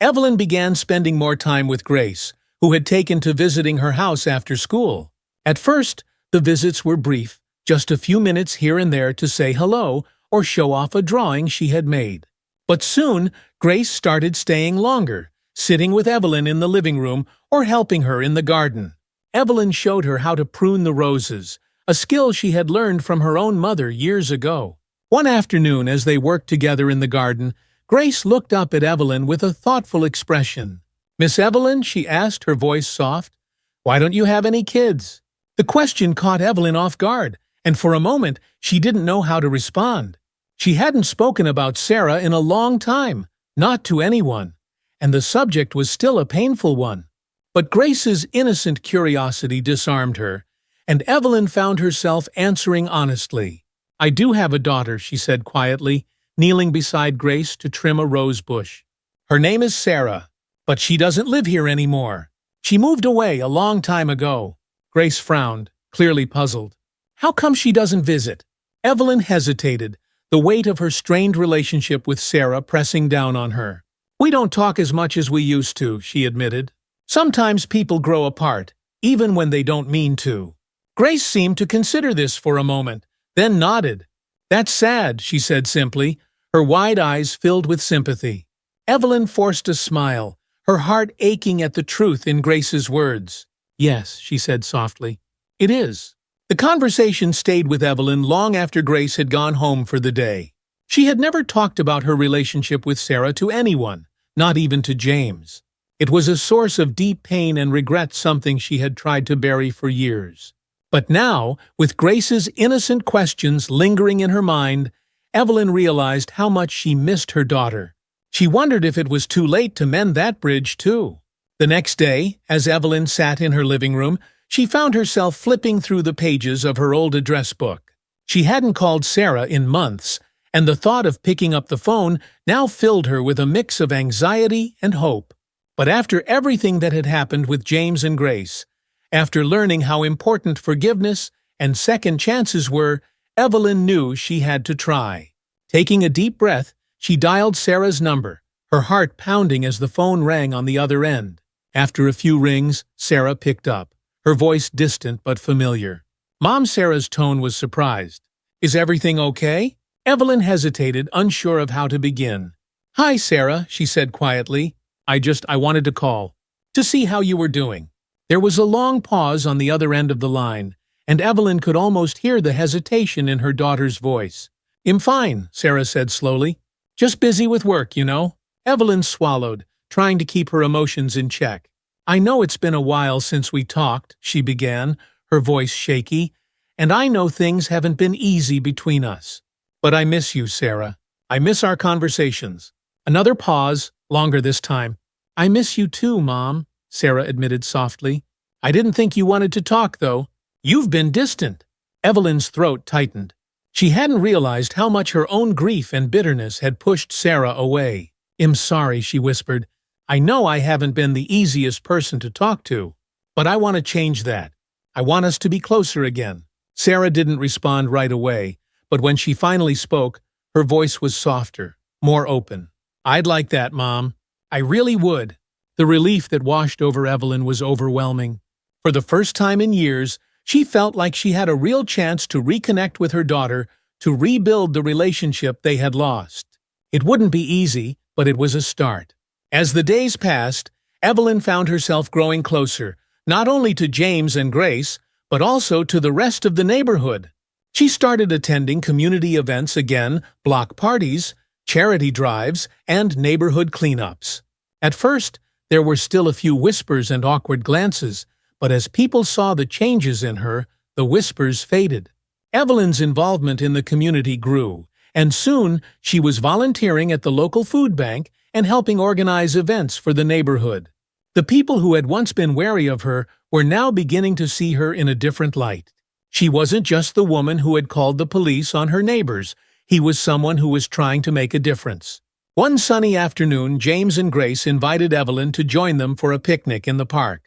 Evelyn began spending more time with Grace, who had taken to visiting her house after school. At first, the visits were brief, just a few minutes here and there to say hello or show off a drawing she had made. But soon, Grace started staying longer, sitting with Evelyn in the living room or helping her in the garden. Evelyn showed her how to prune the roses, a skill she had learned from her own mother years ago. One afternoon, as they worked together in the garden, Grace looked up at Evelyn with a thoughtful expression. "Miss Evelyn," she asked, her voice soft, "why don't you have any kids?" The question caught Evelyn off guard, and for a moment she didn't know how to respond. She hadn't spoken about Sarah in a long time, not to anyone, and the subject was still a painful one. But Grace's innocent curiosity disarmed her, and Evelyn found herself answering honestly. "I do have a daughter," she said quietly, kneeling beside Grace to trim a rose bush. "Her name is Sarah, but she doesn't live here anymore. She moved away a long time ago." Grace frowned, clearly puzzled. "How come she doesn't visit?" Evelyn hesitated, the weight of her strained relationship with Sarah pressing down on her. "We don't talk as much as we used to," she admitted. "Sometimes people grow apart, even when they don't mean to." Grace seemed to consider this for a moment, then nodded. "That's sad," she said simply, her wide eyes filled with sympathy. Evelyn forced a smile, her heart aching at the truth in Grace's words. "Yes," she said softly, "it is." The conversation stayed with Evelyn long after Grace had gone home for the day. She had never talked about her relationship with Sarah to anyone, not even to James. It was a source of deep pain and regret, something she had tried to bury for years. But now, with Grace's innocent questions lingering in her mind, Evelyn realized how much she missed her daughter. She wondered if it was too late to mend that bridge, too. The next day, as Evelyn sat in her living room, she found herself flipping through the pages of her old address book. She hadn't called Sarah in months, and the thought of picking up the phone now filled her with a mix of anxiety and hope. But after everything that had happened with James and Grace, after learning how important forgiveness and second chances were, Evelyn knew she had to try. Taking a deep breath, she dialed Sarah's number, her heart pounding as the phone rang on the other end. After a few rings, Sarah picked up, her voice distant but familiar. Mom Sarah's tone was surprised. "Is everything okay?" Evelyn hesitated, unsure of how to begin. "Hi, Sarah," she said quietly. I wanted to call. To see how you were doing." There was a long pause on the other end of the line, and Evelyn could almost hear the hesitation in her daughter's voice. "I'm fine," Sarah said slowly. "Just busy with work, you know." Evelyn swallowed, trying to keep her emotions in check. "I know it's been a while since we talked," she began, her voice shaky, "and I know things haven't been easy between us. But I miss you, Sarah. I miss our conversations." Another pause, longer this time. "I miss you too, Mom," Sarah admitted softly. "I didn't think you wanted to talk, though. You've been distant." Evelyn's throat tightened. She hadn't realized how much her own grief and bitterness had pushed Sarah away. "I'm sorry," she whispered. "I know I haven't been the easiest person to talk to, but I want to change that. I want us to be closer again." Sarah didn't respond right away, but when she finally spoke, her voice was softer, more open. "I'd like that, Mom. I really would." The relief that washed over Evelyn was overwhelming. For the first time in years, she felt like she had a real chance to reconnect with her daughter, to rebuild the relationship they had lost. It wouldn't be easy, but it was a start. As the days passed, Evelyn found herself growing closer, not only to James and Grace, but also to the rest of the neighborhood. She started attending community events again, block parties, charity drives, and neighborhood cleanups. At first, there were still a few whispers and awkward glances, but as people saw the changes in her, the whispers faded. Evelyn's involvement in the community grew, and soon she was volunteering at the local food bank and helping organize events for the neighborhood. The people who had once been wary of her were now beginning to see her in a different light. She wasn't just the woman who had called the police on her neighbors. He was someone who was trying to make a difference. One sunny afternoon, James and Grace invited Evelyn to join them for a picnic in the park.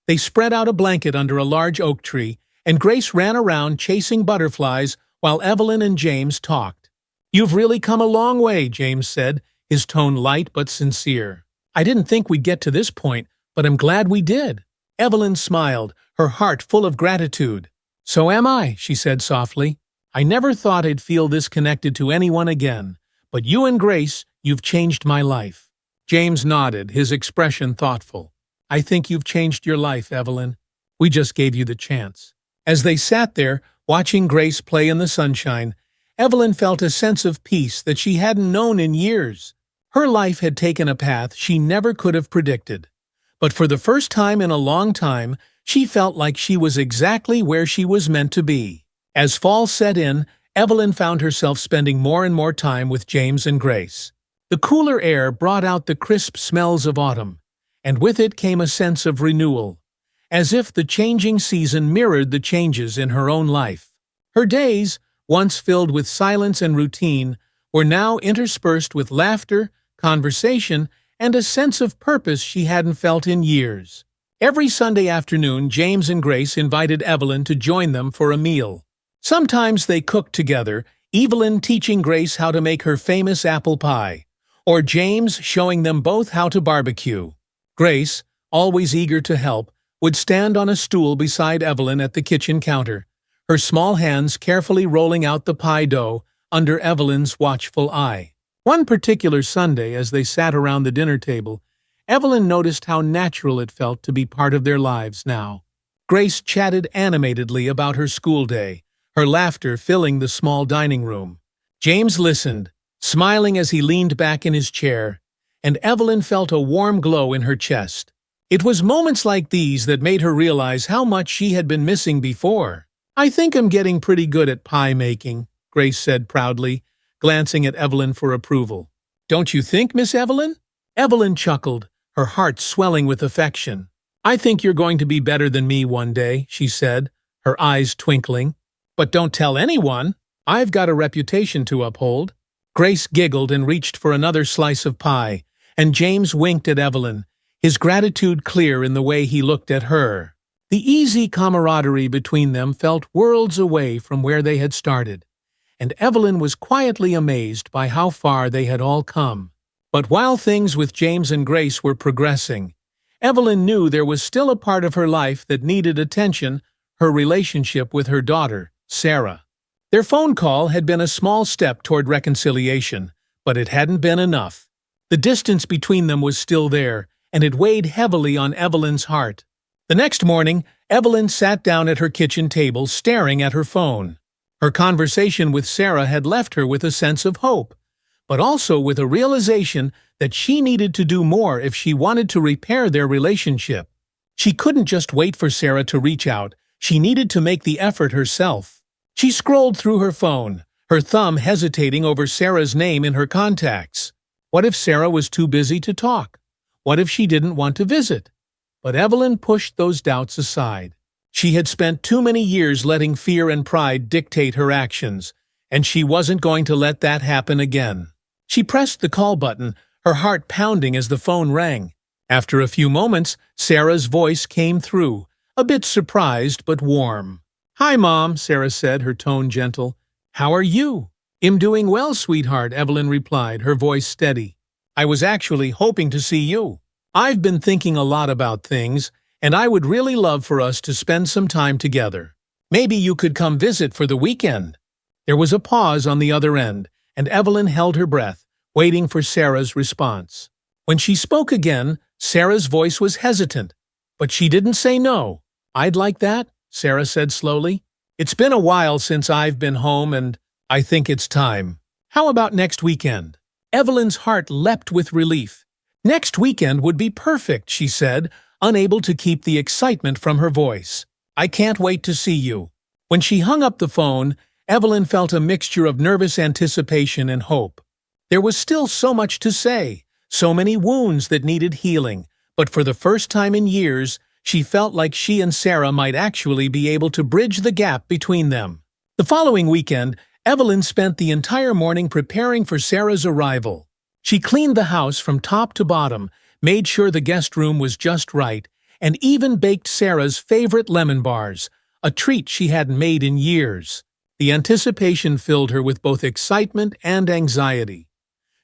They spread out a blanket under a large oak tree, and Grace ran around chasing butterflies while Evelyn and James talked. "You've really come a long way," James said, his tone light but sincere. "I didn't think we'd get to this point, but I'm glad we did." Evelyn smiled, her heart full of gratitude. "So am I," she said softly. "I never thought I'd feel this connected to anyone again, but you and Grace, you've changed my life." James nodded, his expression thoughtful. "I think you've changed your life, Evelyn. We just gave you the chance." As they sat there, watching Grace play in the sunshine, Evelyn felt a sense of peace that she hadn't known in years. Her life had taken a path she never could have predicted. But for the first time in a long time, she felt like she was exactly where she was meant to be. As fall set in, Evelyn found herself spending more and more time with James and Grace. The cooler air brought out the crisp smells of autumn, and with it came a sense of renewal, as if the changing season mirrored the changes in her own life. Her days, once filled with silence and routine, were now interspersed with laughter, conversation, and a sense of purpose she hadn't felt in years. Every Sunday afternoon, James and Grace invited Evelyn to join them for a meal. Sometimes they cooked together, Evelyn teaching Grace how to make her famous apple pie, or James showing them both how to barbecue. Grace, always eager to help, would stand on a stool beside Evelyn at the kitchen counter, her small hands carefully rolling out the pie dough under Evelyn's watchful eye. One particular Sunday, as they sat around the dinner table, Evelyn noticed how natural it felt to be part of their lives now. Grace chatted animatedly about her school day, her laughter filling the small dining room. James listened, smiling as he leaned back in his chair, and Evelyn felt a warm glow in her chest. It was moments like these that made her realize how much she had been missing before. "I think I'm getting pretty good at pie making," Grace said proudly, glancing at Evelyn for approval. "Don't you think, Miss Evelyn?" Evelyn chuckled, her heart swelling with affection. "I think you're going to be better than me one day," she said, her eyes twinkling. "But don't tell anyone. I've got a reputation to uphold." Grace giggled and reached for another slice of pie, and James winked at Evelyn, his gratitude clear in the way he looked at her. The easy camaraderie between them felt worlds away from where they had started. and Evelyn was quietly amazed by how far they had all come. But while things with James and Grace were progressing, Evelyn knew there was still a part of her life that needed attention: her relationship with her daughter, Sarah. Their phone call had been a small step toward reconciliation, but it hadn't been enough. The distance between them was still there, and it weighed heavily on Evelyn's heart. The next morning, Evelyn sat down at her kitchen table staring at her phone. Her conversation with Sarah had left her with a sense of hope, but also with a realization that she needed to do more if she wanted to repair their relationship. She couldn't just wait for Sarah to reach out. She needed to make the effort herself. She scrolled through her phone, her thumb hesitating over Sarah's name in her contacts. What if Sarah was too busy to talk? What if she didn't want to visit? But Evelyn pushed those doubts aside. She had spent too many years letting fear and pride dictate her actions, and she wasn't going to let that happen again. She pressed the call button, her heart pounding as the phone rang. After a few moments, Sarah's voice came through, a bit surprised but warm. "Hi, Mom," Sarah said, her tone gentle. "How are you?" "I'm doing well, sweetheart," Evelyn replied, her voice steady. "I was actually hoping to see you. I've been thinking a lot about things, and I would really love for us to spend some time together. Maybe you could come visit for the weekend." There was a pause on the other end, and Evelyn held her breath, waiting for Sarah's response. When she spoke again, Sarah's voice was hesitant, but she didn't say no. "I'd like that," Sarah said slowly. "It's been a while since I've been home, and I think it's time. How about next weekend?" Evelyn's heart leapt with relief. "Next weekend would be perfect," she said, unable to keep the excitement from her voice. "I can't wait to see you." When she hung up the phone, Evelyn felt a mixture of nervous anticipation and hope. There was still so much to say, so many wounds that needed healing, but for the first time in years, she felt like she and Sarah might actually be able to bridge the gap between them. The following weekend, Evelyn spent the entire morning preparing for Sarah's arrival. She cleaned the house from top to bottom, made sure the guest room was just right, and even baked Sarah's favorite lemon bars, a treat she hadn't made in years. The anticipation filled her with both excitement and anxiety.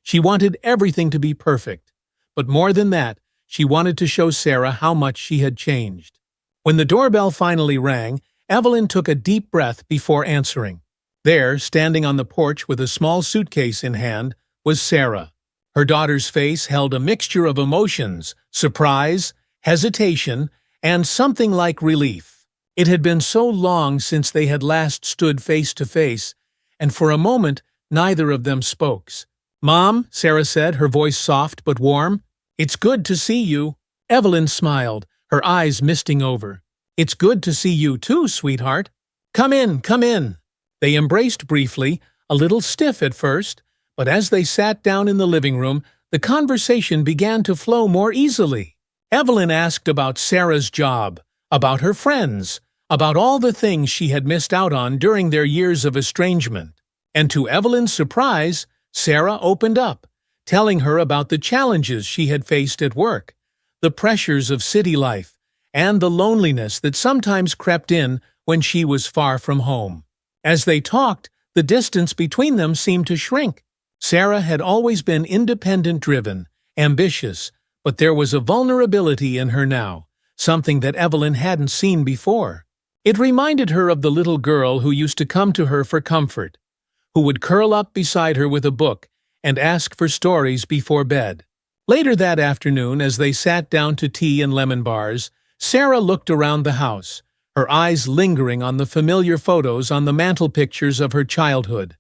She wanted everything to be perfect, but more than that, she wanted to show Sarah how much she had changed. When the doorbell finally rang, Evelyn took a deep breath before answering. There, standing on the porch with a small suitcase in hand, was Sarah. Her daughter's face held a mixture of emotions: surprise, hesitation, and something like relief. It had been so long since they had last stood face to face, and for a moment neither of them spoke. "Mom," Sarah said, her voice soft but warm. "It's good to see you." Evelyn smiled, her eyes misting over. "It's good to see you too, sweetheart. Come in, come in." They embraced briefly, a little stiff at first, but as they sat down in the living room, the conversation began to flow more easily. Evelyn asked about Sarah's job, about her friends, about all the things she had missed out on during their years of estrangement. And to Evelyn's surprise, Sarah opened up, telling her about the challenges she had faced at work, the pressures of city life, and the loneliness that sometimes crept in when she was far from home. As they talked, the distance between them seemed to shrink. Sarah had always been independent-driven, ambitious, but there was a vulnerability in her now, something that Evelyn hadn't seen before. It reminded her of the little girl who used to come to her for comfort, who would curl up beside her with a book and ask for stories before bed. Later that afternoon, as they sat down to tea and lemon bars, Sarah looked around the house, her eyes lingering on the familiar photos on the mantel pictures of her childhood,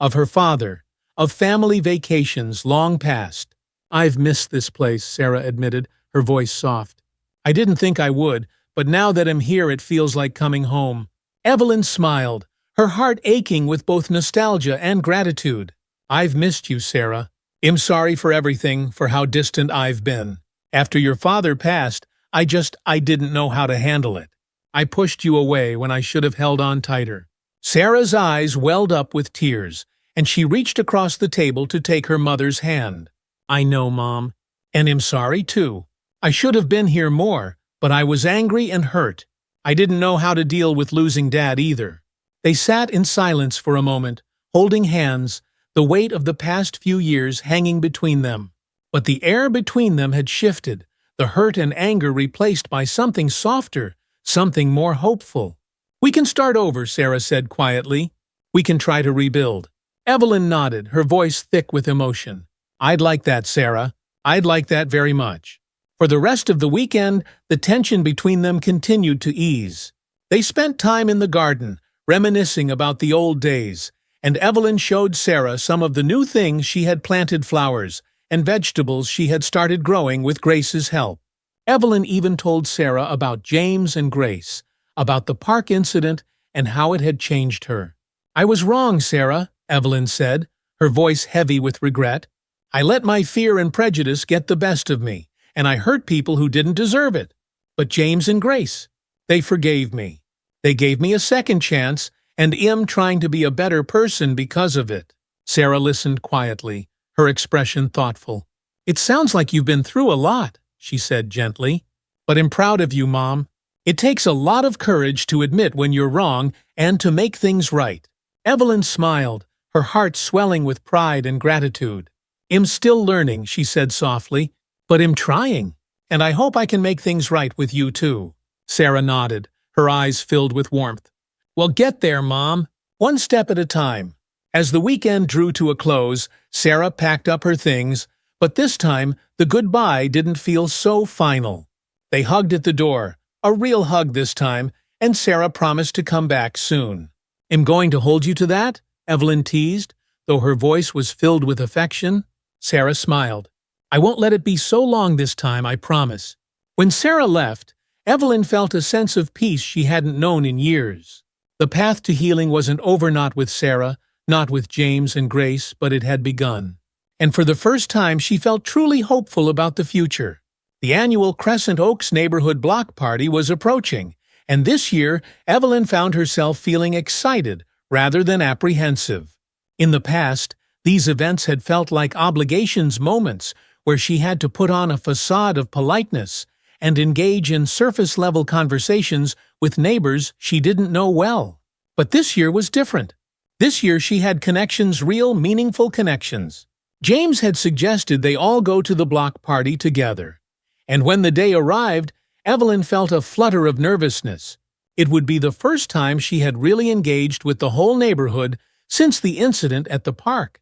of her father, of family vacations long past. "I've missed this place," Sarah admitted, her voice soft. "I didn't think I would, but now that I'm here it feels like coming home." Evelyn smiled, her heart aching with both nostalgia and gratitude. "I've missed you, Sarah. I'm sorry for everything, for how distant I've been. After your father passed, I didn't know how to handle it. I pushed you away when I should have held on tighter." Sarah's eyes welled up with tears, and she reached across the table to take her mother's hand. "I know, Mom. And I'm sorry, too. I should have been here more, but I was angry and hurt. I didn't know how to deal with losing Dad either." They sat in silence for a moment, holding hands, the weight of the past few years hanging between them. But the air between them had shifted, the hurt and anger replaced by something softer, something more hopeful. "We can start over," Sarah said quietly. "We can try to rebuild." Evelyn nodded, her voice thick with emotion. "I'd like that, Sarah. I'd like that very much." For the rest of the weekend, the tension between them continued to ease. They spent time in the garden, reminiscing about the old days, and Evelyn showed Sarah some of the new things she had planted, flowers and vegetables she had started growing with Grace's help. Evelyn even told Sarah about James and Grace, about the park incident and how it had changed her. "I was wrong, Sarah," Evelyn said, her voice heavy with regret. "I let my fear and prejudice get the best of me, and I hurt people who didn't deserve it. But James and Grace, they forgave me. They gave me a second chance, and I'm trying to be a better person because of it." Sarah listened quietly, her expression thoughtful. "It sounds like you've been through a lot," she said gently. "But I'm proud of you, Mom. It takes a lot of courage to admit when you're wrong and to make things right." Evelyn smiled, her heart swelling with pride and gratitude. "I'm still learning," she said softly, "but I'm trying, and I hope I can make things right with you too." Sarah nodded, her eyes filled with warmth. "Well, get there, Mom, one step at a time." As the weekend drew to a close, Sarah packed up her things, but this time the goodbye didn't feel so final. They hugged at the door, a real hug this time, and Sarah promised to come back soon. "I'm going to hold you to that," Evelyn teased, though her voice was filled with affection. Sarah smiled. "I won't let it be so long this time, I promise." When Sarah left, Evelyn felt a sense of peace she hadn't known in years. The path to healing wasn't over, not with Sarah, not with James and Grace, but it had begun. And for the first time she felt truly hopeful about the future. The annual Crescent Oaks neighborhood block party was approaching, and this year Evelyn found herself feeling excited rather than apprehensive. In the past, these events had felt like obligations moments where she had to put on a facade of politeness and engage in surface-level conversations with neighbors she didn't know well. But this year was different. This year she had connections, real, meaningful connections. James had suggested they all go to the block party together. And when the day arrived, Evelyn felt a flutter of nervousness. It would be the first time she had really engaged with the whole neighborhood since the incident at the park,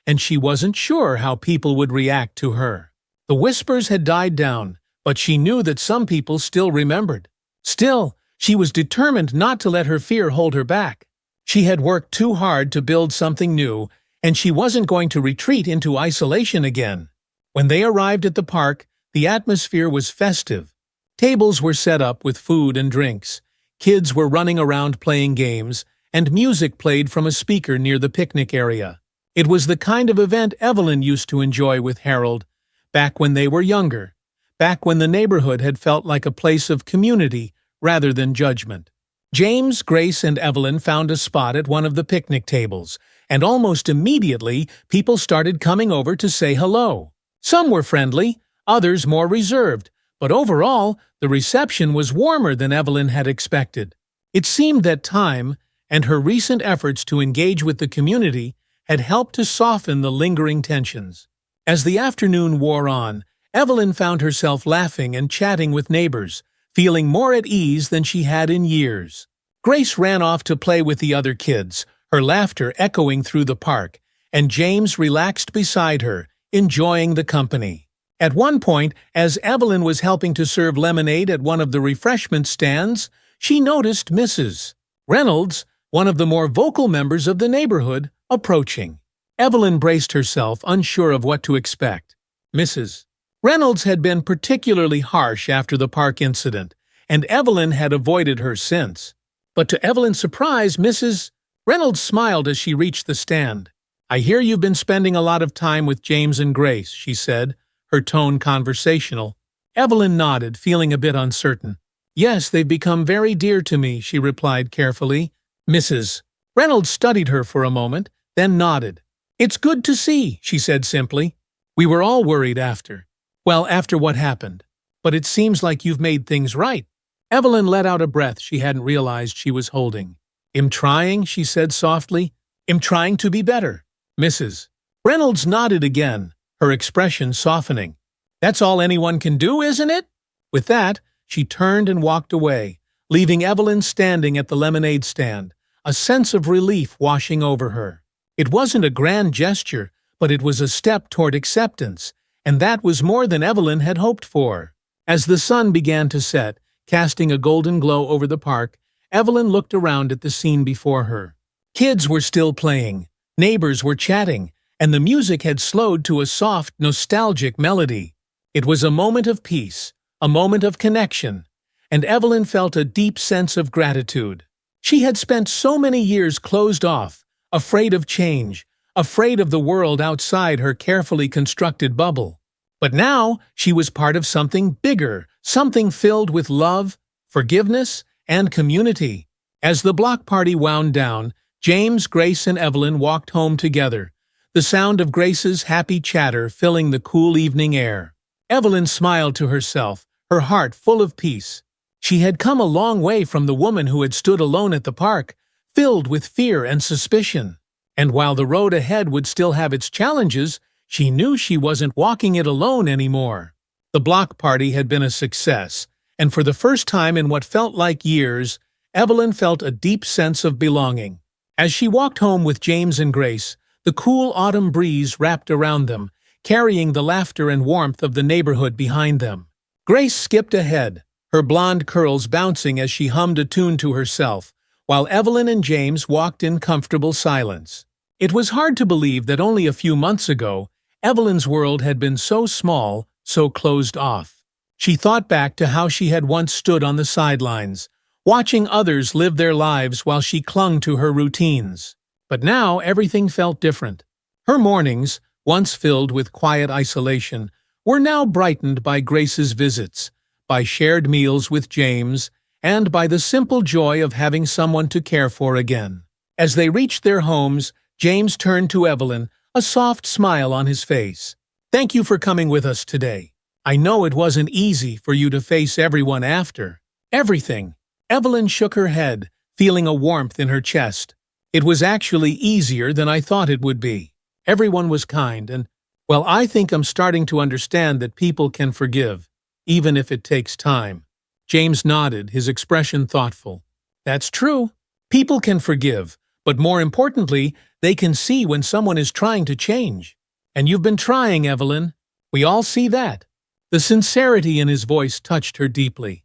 and she wasn't sure how people would react to her. The whispers had died down, but she knew that some people still remembered. Still, she was determined not to let her fear hold her back. She had worked too hard to build something new, and she wasn't going to retreat into isolation again. When they arrived at the park, the atmosphere was festive. Tables were set up with food and drinks. Kids were running around playing games, and music played from a speaker near the picnic area. It was the kind of event Evelyn used to enjoy with Harold, back when they were younger, back when the neighborhood had felt like a place of community rather than judgment. James, Grace, and Evelyn found a spot at one of the picnic tables, and almost immediately people started coming over to say hello. Some were friendly, others more reserved, but overall, the reception was warmer than Evelyn had expected. It seemed that time, and her recent efforts to engage with the community, had helped to soften the lingering tensions. As the afternoon wore on, Evelyn found herself laughing and chatting with neighbors, feeling more at ease than she had in years. Grace ran off to play with the other kids, her laughter echoing through the park, and James relaxed beside her, enjoying the company. At one point, as Evelyn was helping to serve lemonade at one of the refreshment stands, she noticed Mrs. Reynolds, one of the more vocal members of the neighborhood, approaching. Evelyn braced herself, unsure of what to expect. Mrs. Reynolds had been particularly harsh after the park incident, and Evelyn had avoided her since. But to Evelyn's surprise, Mrs. Reynolds smiled as she reached the stand. "I hear you've been spending a lot of time with James and Grace," she said, her tone conversational. Evelyn nodded, feeling a bit uncertain. "Yes, they've become very dear to me," she replied carefully. Mrs. Reynolds studied her for a moment, then nodded. "It's good to see," she said simply. "We were all worried after what happened. But it seems like you've made things right." Evelyn let out a breath she hadn't realized she was holding. "I'm trying," she said softly. "I'm trying to be better, Mrs." Reynolds nodded again, her expression softening. "That's all anyone can do, isn't it?" With that, she turned and walked away, leaving Evelyn standing at the lemonade stand, a sense of relief washing over her. It wasn't a grand gesture, but it was a step toward acceptance, and that was more than Evelyn had hoped for. As the sun began to set, casting a golden glow over the park, Evelyn looked around at the scene before her. Kids were still playing, neighbors were chatting, and the music had slowed to a soft, nostalgic melody. It was a moment of peace, a moment of connection, and Evelyn felt a deep sense of gratitude. She had spent so many years closed off, afraid of change, afraid of the world outside her carefully constructed bubble. But now she was part of something bigger, something filled with love, forgiveness, and community. As the block party wound down, James, Grace, and Evelyn walked home together, the sound of Grace's happy chatter filling the cool evening air. Evelyn smiled to herself, her heart full of peace. She had come a long way from the woman who had stood alone at the park, filled with fear and suspicion. And while the road ahead would still have its challenges, she knew she wasn't walking it alone anymore. The block party had been a success, and for the first time in what felt like years, Evelyn felt a deep sense of belonging. As she walked home with James and Grace, the cool autumn breeze wrapped around them, carrying the laughter and warmth of the neighborhood behind them. Grace skipped ahead, her blonde curls bouncing as she hummed a tune to herself, while Evelyn and James walked in comfortable silence. It was hard to believe that only a few months ago, Evelyn's world had been so small, so closed off. She thought back to how she had once stood on the sidelines, watching others live their lives while she clung to her routines. But now everything felt different. Her mornings, once filled with quiet isolation, were now brightened by Grace's visits, by shared meals with James, and by the simple joy of having someone to care for again. As they reached their homes, James turned to Evelyn, a soft smile on his face. "Thank you for coming with us today. I know it wasn't easy for you to face everyone after everything." Evelyn shook her head, feeling a warmth in her chest. "It was actually easier than I thought it would be. Everyone was kind, and, well, I think I'm starting to understand that people can forgive, even if it takes time." James nodded, his expression thoughtful. "That's true. People can forgive, but more importantly, they can see when someone is trying to change. And you've been trying, Evelyn. We all see that." The sincerity in his voice touched her deeply,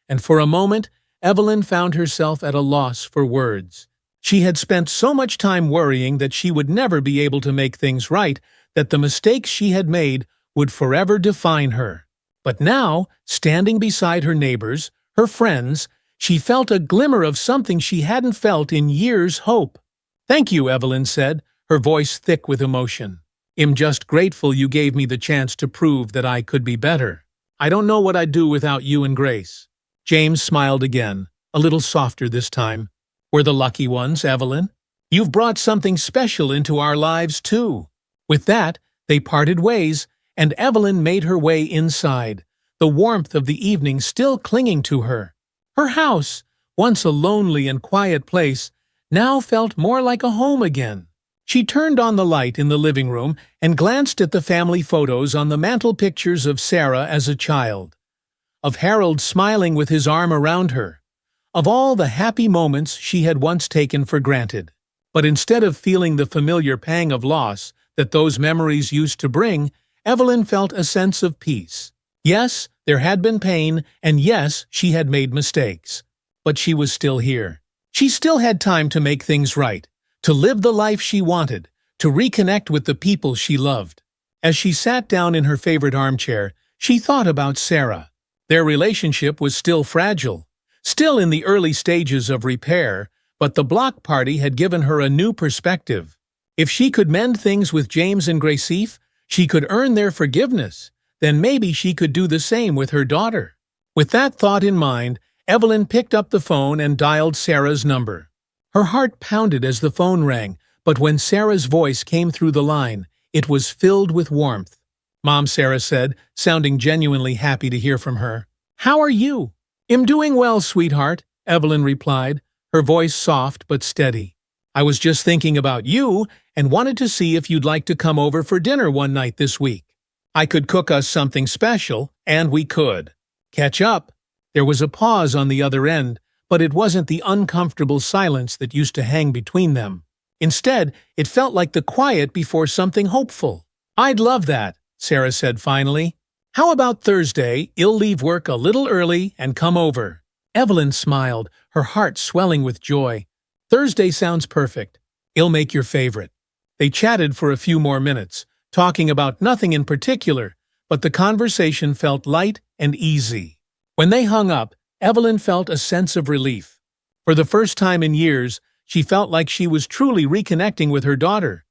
and for a moment, Evelyn found herself at a loss for words. She had spent so much time worrying that she would never be able to make things right, that the mistakes she had made would forever define her. But now, standing beside her neighbors, her friends, she felt a glimmer of something she hadn't felt in years' hope. "Thank you," Evelyn said, her voice thick with emotion. "I'm just grateful you gave me the chance to prove that I could be better. I don't know what I'd do without you and Grace." James smiled again, a little softer this time. "We're the lucky ones, Evelyn. You've brought something special into our lives, too." With that, they parted ways, and Evelyn made her way inside, the warmth of the evening still clinging to her. Her house, once a lonely and quiet place, now felt more like a home again. She turned on the light in the living room and glanced at the family photos on the mantel pictures of Sarah as a child, of Harold smiling with his arm around her, of all the happy moments she had once taken for granted. But instead of feeling the familiar pang of loss that those memories used to bring, Evelyn felt a sense of peace. Yes, there had been pain, and yes, she had made mistakes. But she was still here. She still had time to make things right, to live the life she wanted, to reconnect with the people she loved. As she sat down in her favorite armchair, she thought about Sarah. Their relationship was still fragile, still in the early stages of repair, but the block party had given her a new perspective. If she could mend things with James and Grace, she could earn their forgiveness, then maybe she could do the same with her daughter. With that thought in mind, Evelyn picked up the phone and dialed Sarah's number. Her heart pounded as the phone rang, but when Sarah's voice came through the line, it was filled with warmth. "Mom," Sarah said, sounding genuinely happy to hear from her. "How are you?" "I'm doing well, sweetheart," Evelyn replied, her voice soft but steady. I was just thinking about you and wanted to see if you'd like to come over for dinner one night this week. I could cook us something special, and we could catch up." There was a pause on the other end, but it wasn't the uncomfortable silence that used to hang between them. Instead, it felt like the quiet before something hopeful. "I'd love that," Sarah said finally. "How about Thursday? You'll leave work a little early and come over." Evelyn smiled, her heart swelling with joy. "Thursday sounds perfect. It'll make your favorite." They chatted for a few more minutes, talking about nothing in particular, but the conversation felt light and easy. When they hung up, Evelyn felt a sense of relief. For the first time in years, she felt like she was truly reconnecting with her daughter,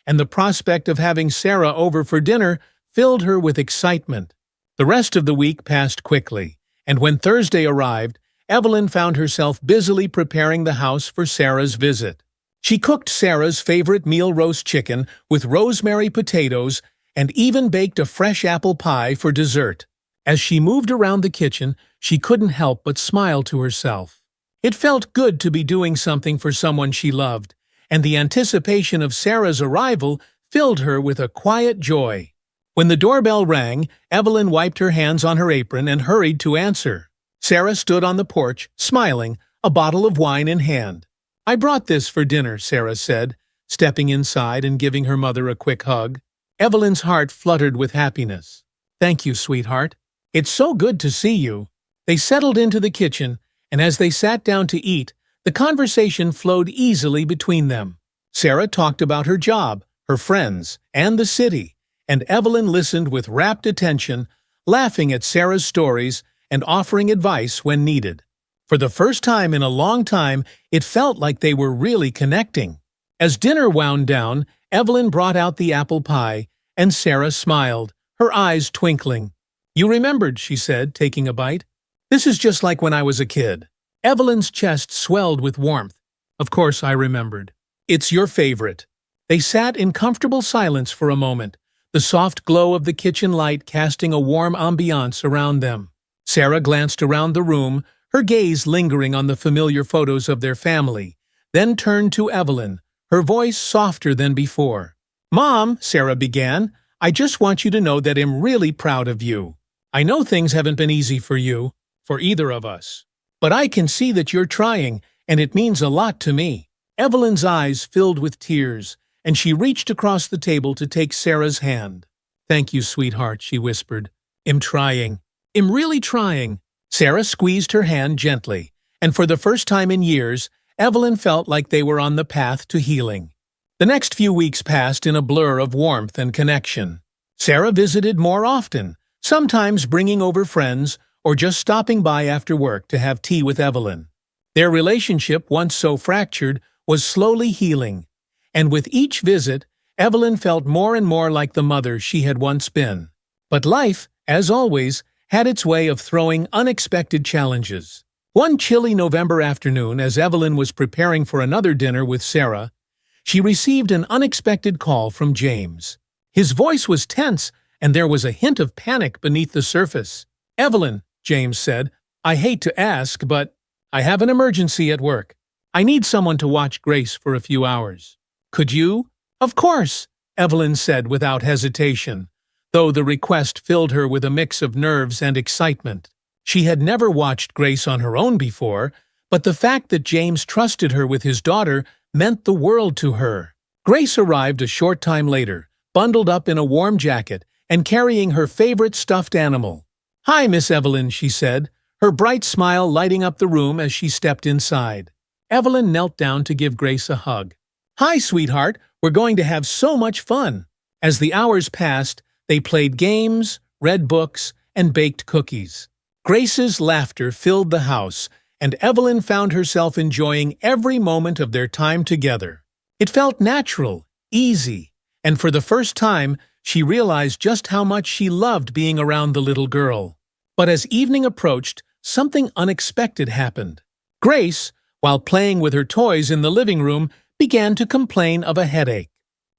and the prospect of having Sarah over for dinner filled her with excitement. The rest of the week passed quickly, and when Thursday arrived, Evelyn found herself busily preparing the house for Sarah's visit. She cooked Sarah's favorite meal, roast chicken with rosemary potatoes, and even baked a fresh apple pie for dessert. As she moved around the kitchen, she couldn't help but smile to herself. It felt good to be doing something for someone she loved, and the anticipation of Sarah's arrival filled her with a quiet joy. When the doorbell rang, Evelyn wiped her hands on her apron and hurried to answer. Sarah stood on the porch, smiling, a bottle of wine in hand. "I brought this for dinner," Sarah said, stepping inside and giving her mother a quick hug. Evelyn's heart fluttered with happiness. "Thank you, sweetheart. It's so good to see you." They settled into the kitchen, and as they sat down to eat, the conversation flowed easily between them. Sarah talked about her job, her friends, and the city, and Evelyn listened with rapt attention, laughing at Sarah's stories and offering advice when needed. For the first time in a long time, it felt like they were really connecting. As dinner wound down, Evelyn brought out the apple pie, and Sarah smiled, her eyes twinkling. "You remembered," she said, taking a bite. "This is just like when I was a kid." Evelyn's chest swelled with warmth. "Of course I remembered. It's your favorite." They sat in comfortable silence for a moment, the soft glow of the kitchen light casting a warm ambiance around them. Sarah glanced around the room, her gaze lingering on the familiar photos of their family, then turned to Evelyn, her voice softer than before. "Mom," Sarah began, "I just want you to know that I'm really proud of you. I know things haven't been easy for you, for either of us. But I can see that you're trying, and it means a lot to me." Evelyn's eyes filled with tears, and she reached across the table to take Sarah's hand. "Thank you, sweetheart," she whispered. "I'm trying. I'm really trying." Sarah squeezed her hand gently, and for the first time in years, Evelyn felt like they were on the path to healing. The next few weeks passed in a blur of warmth and connection. Sarah visited more often, sometimes bringing over friends or just stopping by after work to have tea with Evelyn. Their relationship, once so fractured, was slowly healing, and with each visit, Evelyn felt more and more like the mother she had once been. But life, as always, had its way of throwing unexpected challenges. One chilly November afternoon, as Evelyn was preparing for another dinner with Sarah, she received an unexpected call from James. His voice was tense, and there was a hint of panic beneath the surface. "Evelyn," James said, "I hate to ask, but I have an emergency at work. I need someone to watch Grace for a few hours. Could you?" "Of course," Evelyn said without hesitation, though the request filled her with a mix of nerves and excitement. She had never watched Grace on her own before, but the fact that James trusted her with his daughter meant the world to her. Grace arrived a short time later, bundled up in a warm jacket and carrying her favorite stuffed animal. "Hi, Miss Evelyn," she said, her bright smile lighting up the room as she stepped inside. Evelyn knelt down to give Grace a hug. "Hi, sweetheart, we're going to have so much fun." As the hours passed, they played games, read books, and baked cookies. Grace's laughter filled the house, and Evelyn found herself enjoying every moment of their time together. It felt natural, easy, and for the first time, she realized just how much she loved being around the little girl. But as evening approached, something unexpected happened. Grace, while playing with her toys in the living room, began to complain of a headache.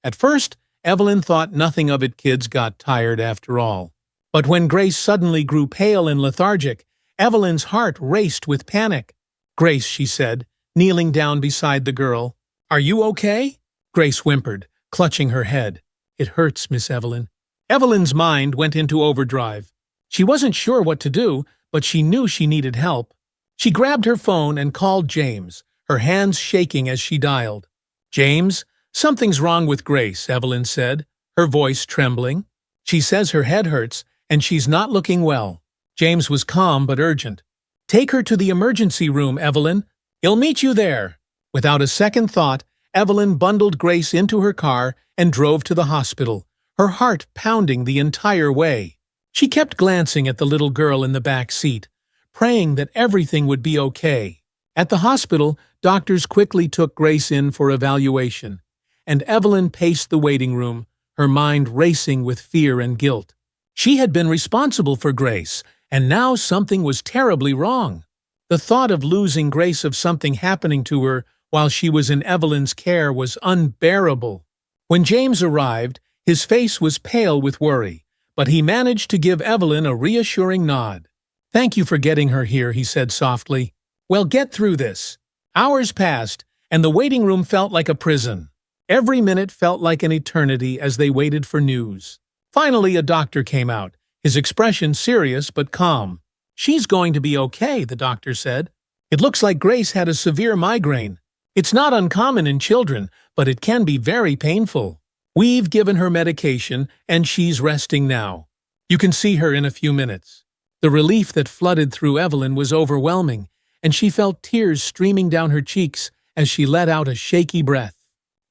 At first, Evelyn thought nothing of it, kids got tired after all. But when Grace suddenly grew pale and lethargic, Evelyn's heart raced with panic. "Grace," she said, kneeling down beside the girl, "Are you okay?" Grace whimpered, clutching her head. "It hurts, Miss Evelyn." Evelyn's mind went into overdrive. She wasn't sure what to do, but she knew she needed help. She grabbed her phone and called James, her hands shaking as she dialed. "James, something's wrong with Grace," Evelyn said, her voice trembling. "She says her head hurts, and she's not looking well." James was calm but urgent. "Take her to the emergency room, Evelyn. He'll meet you there." Without a second thought, Evelyn bundled Grace into her car and drove to the hospital, her heart pounding the entire way. She kept glancing at the little girl in the back seat, praying that everything would be okay. At the hospital, doctors quickly took Grace in for evaluation, and Evelyn paced the waiting room, her mind racing with fear and guilt. She had been responsible for Grace, and now something was terribly wrong. The thought of losing Grace, of something happening to her while she was in Evelyn's care, was unbearable. When James arrived, his face was pale with worry, but he managed to give Evelyn a reassuring nod. "Thank you for getting her here," he said softly. "We'll get through this." Hours passed, and the waiting room felt like a prison. Every minute felt like an eternity as they waited for news. Finally, a doctor came out, his expression serious but calm. "She's going to be okay," the doctor said. "It looks like Grace had a severe migraine. It's not uncommon in children, but it can be very painful. We've given her medication, and she's resting now. You can see her in a few minutes." The relief that flooded through Evelyn was overwhelming, and she felt tears streaming down her cheeks as she let out a shaky breath.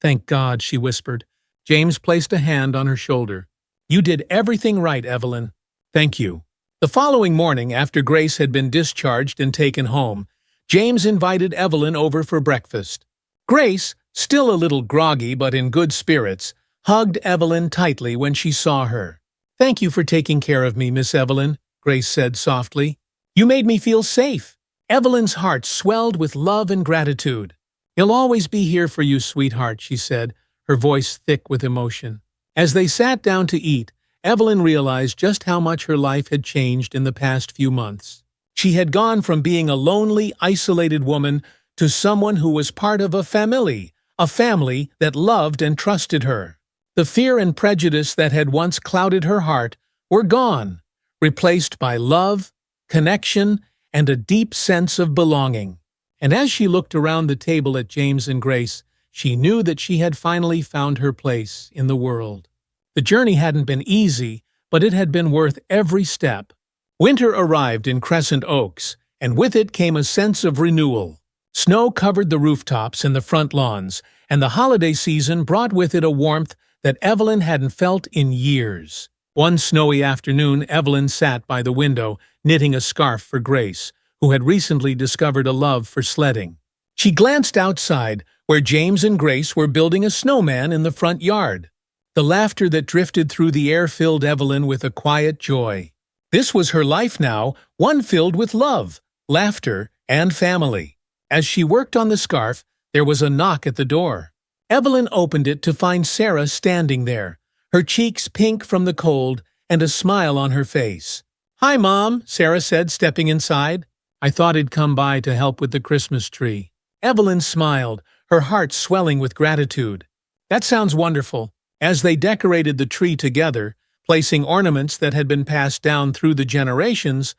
"Thank God," she whispered. James placed a hand on her shoulder. "You did everything right, Evelyn. Thank you." The following morning, after Grace had been discharged and taken home, James invited Evelyn over for breakfast. Grace, still a little groggy but in good spirits, hugged Evelyn tightly when she saw her. "Thank you for taking care of me, Miss Evelyn," Grace said softly. "You made me feel safe." Evelyn's heart swelled with love and gratitude. "He'll always be here for you, sweetheart," she said, her voice thick with emotion. As they sat down to eat, Evelyn realized just how much her life had changed in the past few months. She had gone from being a lonely, isolated woman to someone who was part of a family that loved and trusted her. The fear and prejudice that had once clouded her heart were gone, replaced by love, connection, and a deep sense of belonging. And as she looked around the table at James and Grace, she knew that she had finally found her place in the world. The journey hadn't been easy, but it had been worth every step. Winter arrived in Crescent Oaks, and with it came a sense of renewal. Snow covered the rooftops and the front lawns, and the holiday season brought with it a warmth that Evelyn hadn't felt in years. One snowy afternoon, Evelyn sat by the window, knitting a scarf for Grace, who had recently discovered a love for sledding. She glanced outside, where James and Grace were building a snowman in the front yard. The laughter that drifted through the air filled Evelyn with a quiet joy. This was her life now, one filled with love, laughter, and family. As she worked on the scarf, there was a knock at the door. Evelyn opened it to find Sarah standing there, her cheeks pink from the cold and a smile on her face. "Hi, Mom," Sarah said, stepping inside. "I thought I'd come by to help with the Christmas tree." Evelyn smiled, her heart swelling with gratitude. "That sounds wonderful." As they decorated the tree together, placing ornaments that had been passed down through the generations,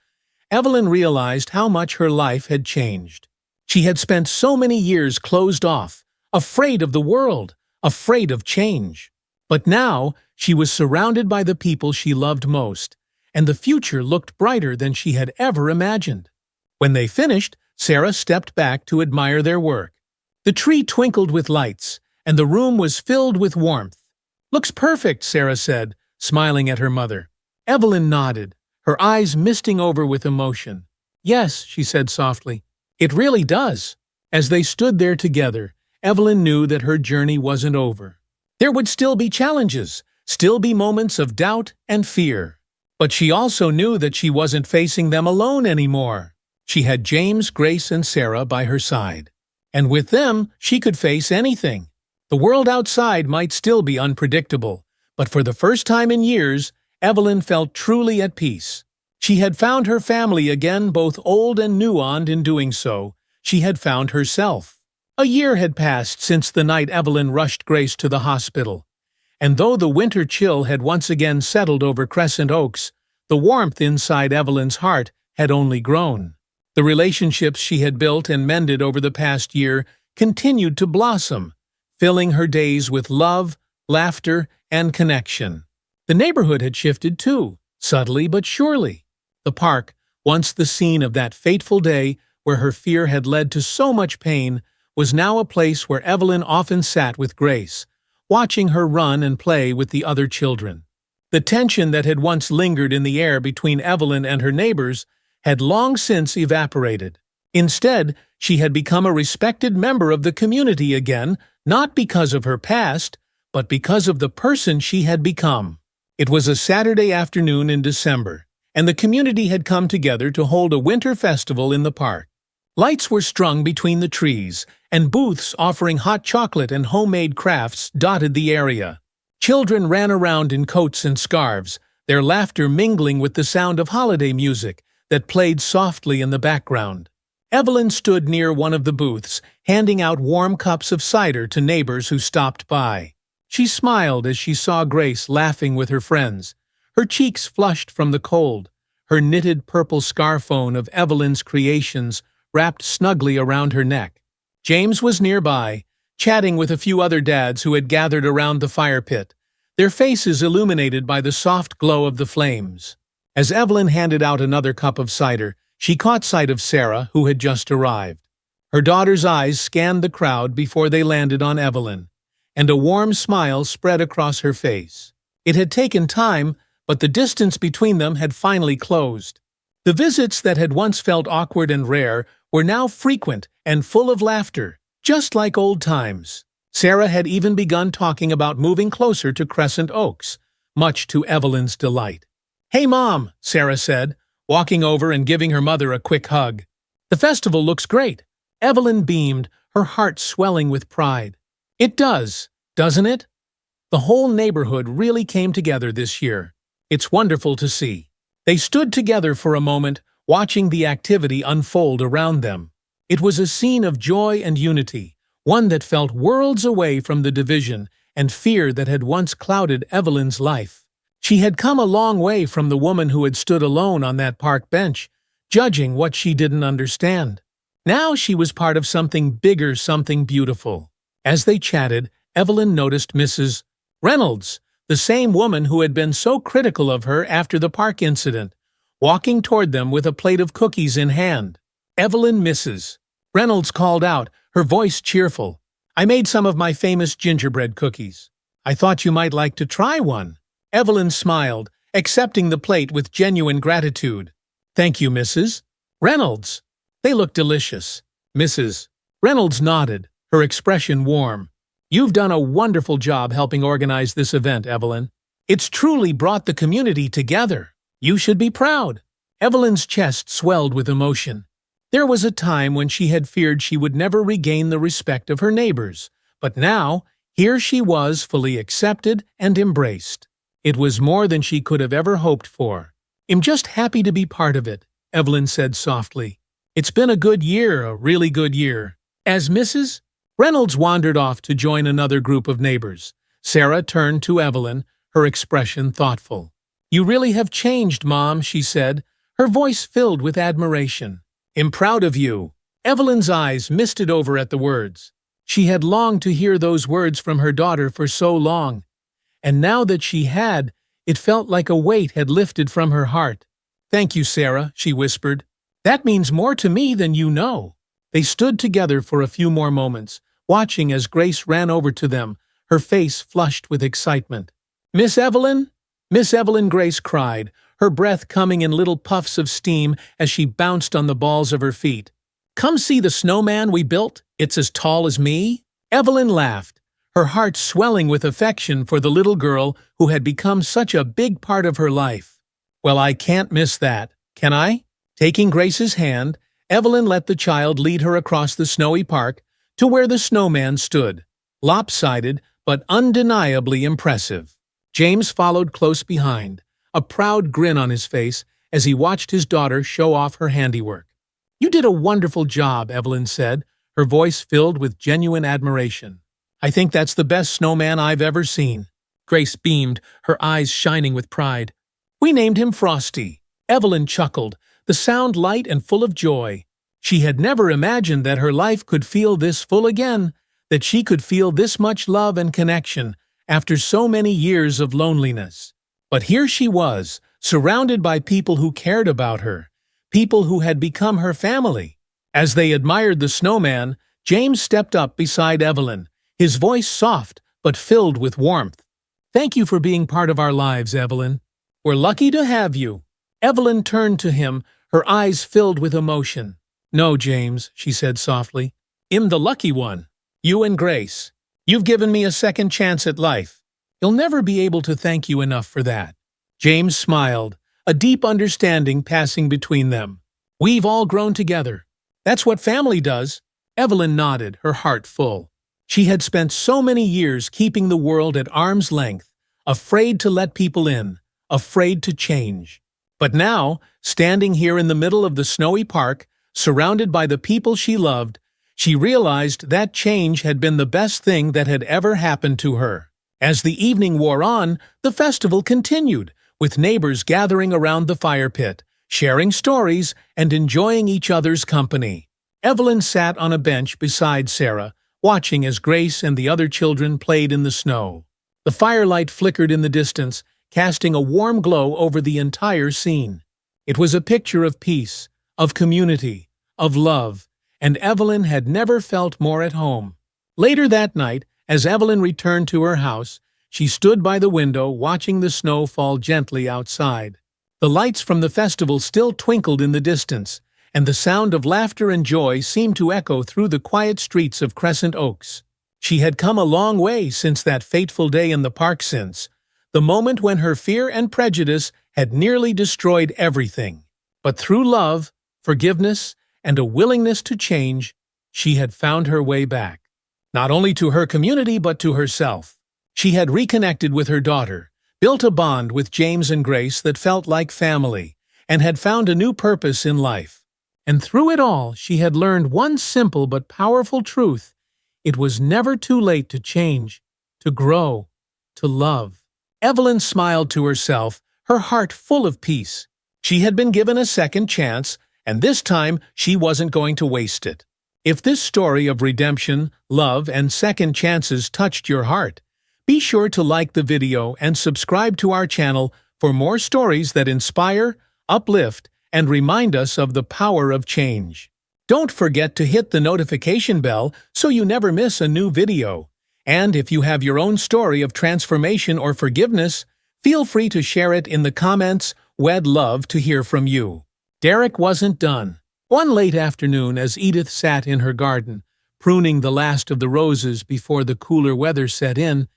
Evelyn realized how much her life had changed. She had spent so many years closed off, afraid of the world, afraid of change. But now she was surrounded by the people she loved most, and the future looked brighter than she had ever imagined. When they finished, Sarah stepped back to admire their work. The tree twinkled with lights, and the room was filled with warmth. "Looks perfect," Sarah said, smiling at her mother. Evelyn nodded, her eyes misting over with emotion. "Yes," she said softly, "it really does." As they stood there together, Evelyn knew that her journey wasn't over. There would still be challenges, still be moments of doubt and fear. But she also knew that she wasn't facing them alone anymore. She had James, Grace, and Sarah by her side. And with them, she could face anything. The world outside might still be unpredictable, but for the first time in years, Evelyn felt truly at peace. She had found her family again, both old and new, and in doing so, she had found herself. A year had passed since the night Evelyn rushed Grace to the hospital, and though the winter chill had once again settled over Crescent Oaks, the warmth inside Evelyn's heart had only grown. The relationships she had built and mended over the past year continued to blossom, filling her days with love, laughter, and connection. The neighborhood had shifted too, subtly but surely. The park, once the scene of that fateful day where her fear had led to so much pain, was now a place where Evelyn often sat with Grace, watching her run and play with the other children. The tension that had once lingered in the air between Evelyn and her neighbors had long since evaporated. Instead, she had become a respected member of the community again, not because of her past, but because of the person she had become. It was a Saturday afternoon in December, and the community had come together to hold a winter festival in the park. Lights were strung between the trees, and booths offering hot chocolate and homemade crafts dotted the area. Children ran around in coats and scarves, their laughter mingling with the sound of holiday music that played softly in the background. Evelyn stood near one of the booths, handing out warm cups of cider to neighbors who stopped by. She smiled as she saw Grace laughing with her friends, her cheeks flushed from the cold, her knitted purple scarfone of Evelyn's creations wrapped snugly around her neck. James was nearby, chatting with a few other dads who had gathered around the fire pit, their faces illuminated by the soft glow of the flames. As Evelyn handed out another cup of cider, she caught sight of Sarah, who had just arrived. Her daughter's eyes scanned the crowd before they landed on Evelyn, and a warm smile spread across her face. It had taken time, but the distance between them had finally closed. The visits that had once felt awkward and rare were now frequent and full of laughter, just like old times. Sarah had even begun talking about moving closer to Crescent Oaks, much to Evelyn's delight. "Hey, Mom," Sarah said, walking over and giving her mother a quick hug. "The festival looks great." Evelyn beamed, her heart swelling with pride. "It does, doesn't it? The whole neighborhood really came together this year. It's wonderful to see." They stood together for a moment, watching the activity unfold around them. It was a scene of joy and unity, one that felt worlds away from the division and fear that had once clouded Evelyn's life. She had come a long way from the woman who had stood alone on that park bench, judging what she didn't understand. Now she was part of something bigger, something beautiful. As they chatted, Evelyn noticed Mrs. Reynolds, the same woman who had been so critical of her after the park incident, walking toward them with a plate of cookies in hand. "Evelyn, Mrs. Reynolds called out, her voice cheerful. "I made some of my famous gingerbread cookies. I thought you might like to try one." Evelyn smiled, accepting the plate with genuine gratitude. "Thank you, Mrs. Reynolds. They look delicious." Mrs. Reynolds nodded, her expression warm. "You've done a wonderful job helping organize this event, Evelyn. It's truly brought the community together. You should be proud." Evelyn's chest swelled with emotion. There was a time when she had feared she would never regain the respect of her neighbors, but now, here she was fully accepted and embraced. It was more than she could have ever hoped for. "I'm just happy to be part of it," Evelyn said softly. "It's been a good year, a really good year." As Mrs. Reynolds wandered off to join another group of neighbors, Sarah turned to Evelyn, her expression thoughtful. "You really have changed, Mom," she said, her voice filled with admiration. "I'm proud of you." Evelyn's eyes misted over at the words. She had longed to hear those words from her daughter for so long, and now that she had, it felt like a weight had lifted from her heart. "Thank you, Sarah," she whispered. "That means more to me than you know." They stood together for a few more moments, watching as Grace ran over to them, her face flushed with excitement. "Miss Evelyn?" "Miss Evelyn," Grace cried, her breath coming in little puffs of steam as she bounced on the balls of her feet. "Come see the snowman we built. It's as tall as me." Evelyn laughed, her heart swelling with affection for the little girl who had become such a big part of her life. "Well, I can't miss that, can I?" Taking Grace's hand, Evelyn let the child lead her across the snowy park to where the snowman stood, lopsided but undeniably impressive. James followed close behind, a proud grin on his face as he watched his daughter show off her handiwork. "You did a wonderful job," Evelyn said, her voice filled with genuine admiration. "I think that's the best snowman I've ever seen." Grace beamed, her eyes shining with pride. "We named him Frosty." Evelyn chuckled, the sound light and full of joy. She had never imagined that her life could feel this full again, that she could feel this much love and connection after so many years of loneliness. But here she was, surrounded by people who cared about her, people who had become her family. As they admired the snowman, James stepped up beside Evelyn, his voice soft but filled with warmth. "Thank you for being part of our lives, Evelyn. We're lucky to have you." Evelyn turned to him, her eyes filled with emotion. "No, James," she said softly. "I'm the lucky one. You and Grace. You've given me a second chance at life. You'll never be able to thank you enough for that." James smiled, a deep understanding passing between them. "We've all grown together. That's what family does." Evelyn nodded, her heart full. She had spent so many years keeping the world at arm's length, afraid to let people in, afraid to change. But now, standing here in the middle of the snowy park, surrounded by the people she loved, she realized that change had been the best thing that had ever happened to her. As the evening wore on, the festival continued, with neighbors gathering around the fire pit, sharing stories and enjoying each other's company. Evelyn sat on a bench beside Sarah, watching as Grace and the other children played in the snow. The firelight flickered in the distance, casting a warm glow over the entire scene. It was a picture of peace, of community, of love, and Evelyn had never felt more at home. Later that night, as Evelyn returned to her house, she stood by the window watching the snow fall gently outside. The lights from the festival still twinkled in the distance, and the sound of laughter and joy seemed to echo through the quiet streets of Crescent Oaks. She had come a long way since that fateful day in the park the moment when her fear and prejudice had nearly destroyed everything. But through love, forgiveness, and a willingness to change, she had found her way back. Not only to her community but to herself. She had reconnected with her daughter, built a bond with James and Grace that felt like family, and had found a new purpose in life. And through it all, she had learned one simple but powerful truth. It was never too late to change, to grow, to love. Evelyn smiled to herself, her heart full of peace. She had been given a second chance, and this time she wasn't going to waste it. If this story of redemption, love, and second chances touched your heart, be sure to like the video and subscribe to our channel for more stories that inspire, uplift, and remind us of the power of change. Don't forget to hit the notification bell so you never miss a new video. And if you have your own story of transformation or forgiveness, feel free to share it in the comments. We'd love to hear from you. Derek wasn't done. One late afternoon, as Edith sat in her garden, pruning the last of the roses before the cooler weather set in,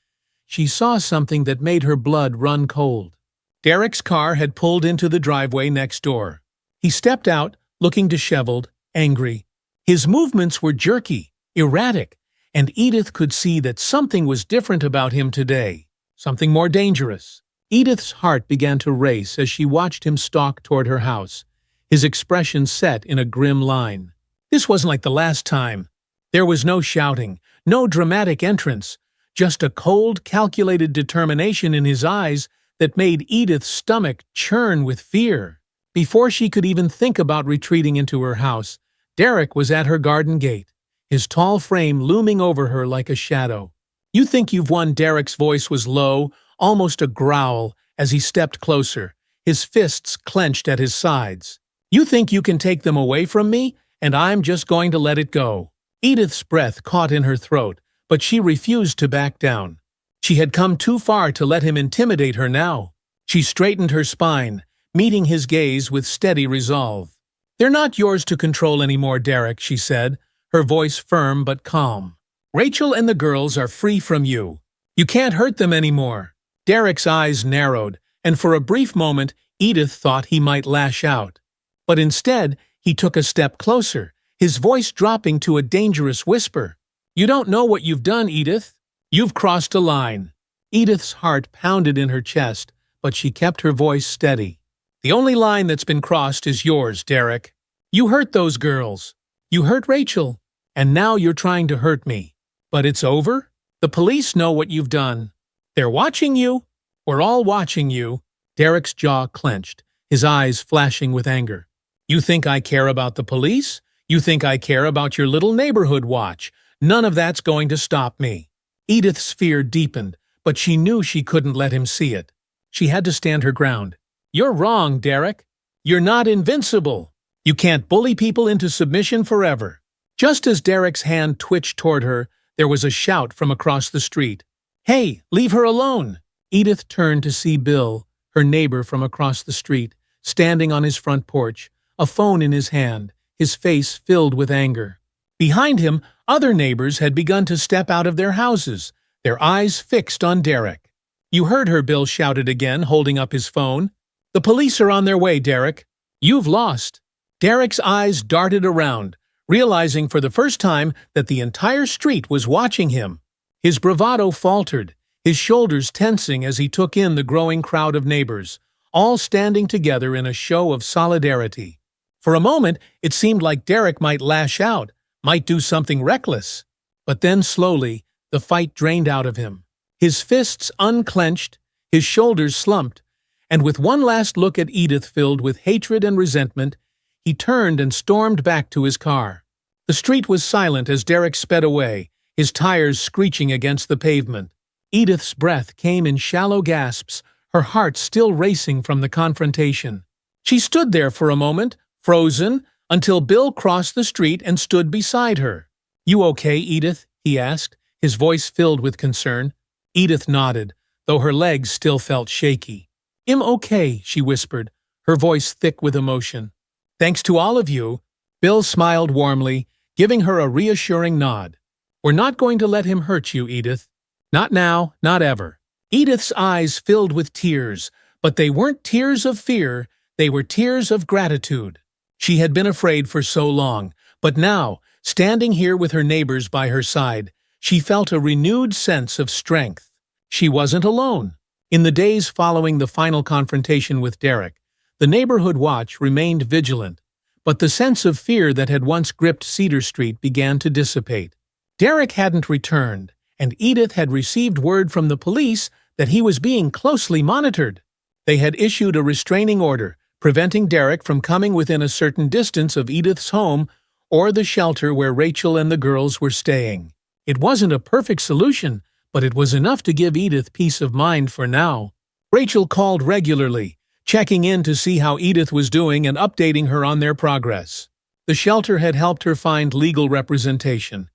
she saw something that made her blood run cold. Derek's car had pulled into the driveway next door. He stepped out, looking disheveled, angry. His movements were jerky, erratic, and Edith could see that something was different about him today, something more dangerous. Edith's heart began to race as she watched him stalk toward her house, his expression set in a grim line. This wasn't like the last time. There was no shouting, no dramatic entrance, just a cold, calculated determination in his eyes that made Edith's stomach churn with fear. Before she could even think about retreating into her house, Derek was at her garden gate, his tall frame looming over her like a shadow. "You think you've won?" Derek's voice was low, almost a growl, as he stepped closer, his fists clenched at his sides. "You think you can take them away from me, and I'm just going to let it go?" Edith's breath caught in her throat, but she refused to back down. She had come too far to let him intimidate her now. She straightened her spine, meeting his gaze with steady resolve. "They're not yours to control anymore, Derek," she said, her voice firm but calm. "Rachel and the girls are free from you. You can't hurt them anymore." Derek's eyes narrowed, and for a brief moment Edith thought he might lash out. But instead, he took a step closer, his voice dropping to a dangerous whisper. "You don't know what you've done, Edith. You've crossed a line." Edith's heart pounded in her chest, but she kept her voice steady. "The only line that's been crossed is yours, Derek. You hurt those girls. You hurt Rachel. And now you're trying to hurt me. But it's over? The police know what you've done. They're watching you. We're all watching you. Derek's jaw clenched, his eyes flashing with anger. You think I care about the police? You think I care about your little neighborhood watch? None of that's going to stop me. Edith's fear deepened, but she knew she couldn't let him see it. She had to stand her ground. You're wrong, Derek. You're not invincible. You can't bully people into submission forever. Just as Derek's hand twitched toward her, there was a shout from across the street. Hey, leave her alone! Edith turned to see Bill, her neighbor from across the street, standing on his front porch, a phone in his hand, his face filled with anger. Behind him, other neighbors had begun to step out of their houses, their eyes fixed on Derek. You heard her, Bill shouted again, holding up his phone. The police are on their way, Derek. You've lost. Derek's eyes darted around, realizing for the first time that the entire street was watching him. His bravado faltered, his shoulders tensing as he took in the growing crowd of neighbors, all standing together in a show of solidarity. For a moment, it seemed like Derek might lash out, might do something reckless. But then slowly, the fight drained out of him. His fists unclenched, his shoulders slumped, and with one last look at Edith filled with hatred and resentment, he turned and stormed back to his car. The street was silent as Derek sped away, his tires screeching against the pavement. Edith's breath came in shallow gasps, her heart still racing from the confrontation. She stood there for a moment, frozen, until Bill crossed the street and stood beside her. You okay, Edith? He asked, his voice filled with concern. Edith nodded, though her legs still felt shaky. I'm okay, she whispered, her voice thick with emotion. Thanks to all of you. Bill smiled warmly, giving her a reassuring nod. We're not going to let him hurt you, Edith. Not now, not ever. Edith's eyes filled with tears, but they weren't tears of fear, they were tears of gratitude. She had been afraid for so long, but now, standing here with her neighbors by her side, she felt a renewed sense of strength. She wasn't alone. In the days following the final confrontation with Derek, the neighborhood watch remained vigilant, but the sense of fear that had once gripped Cedar Street began to dissipate. Derek hadn't returned, and Edith had received word from the police that he was being closely monitored. They had issued a restraining order, preventing Derek from coming within a certain distance of Edith's home or the shelter where Rachel and the girls were staying. It wasn't a perfect solution, but it was enough to give Edith peace of mind for now. Rachel called regularly, checking in to see how Edith was doing and updating her on their progress. The shelter had helped her find legal representation,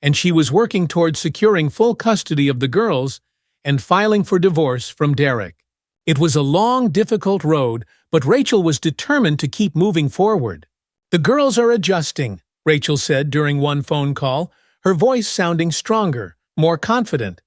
and she was working towards securing full custody of the girls and filing for divorce from Derek. It was a long, difficult road, but Rachel was determined to keep moving forward. The girls are adjusting, Rachel said during one phone call, her voice sounding stronger, more confident.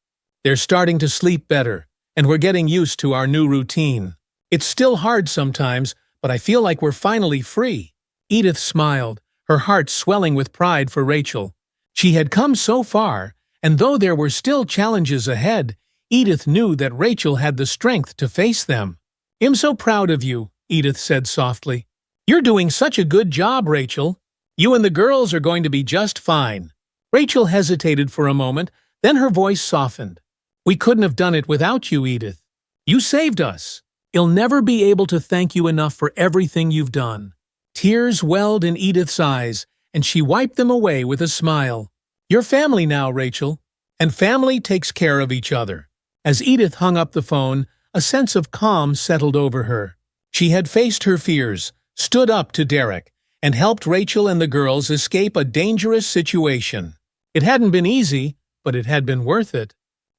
They're starting to sleep better, and we're getting used to our new routine. It's still hard sometimes, but I feel like we're finally free. Edith smiled, her heart swelling with pride for Rachel. She had come so far, and though there were still challenges ahead, Edith knew that Rachel had the strength to face them. I'm so proud of you, Edith said softly. You're doing such a good job, Rachel. You and the girls are going to be just fine. Rachel hesitated for a moment, then her voice softened. We couldn't have done it without you, Edith. You saved us. I'll never be able to thank you enough for everything you've done. Tears welled in Edith's eyes, and she wiped them away with a smile. You're family now, Rachel, and family takes care of each other. As Edith hung up the phone, a sense of calm settled over her. She had faced her fears, stood up to Derek, and helped Rachel and the girls escape a dangerous situation. It hadn't been easy, but it had been worth it.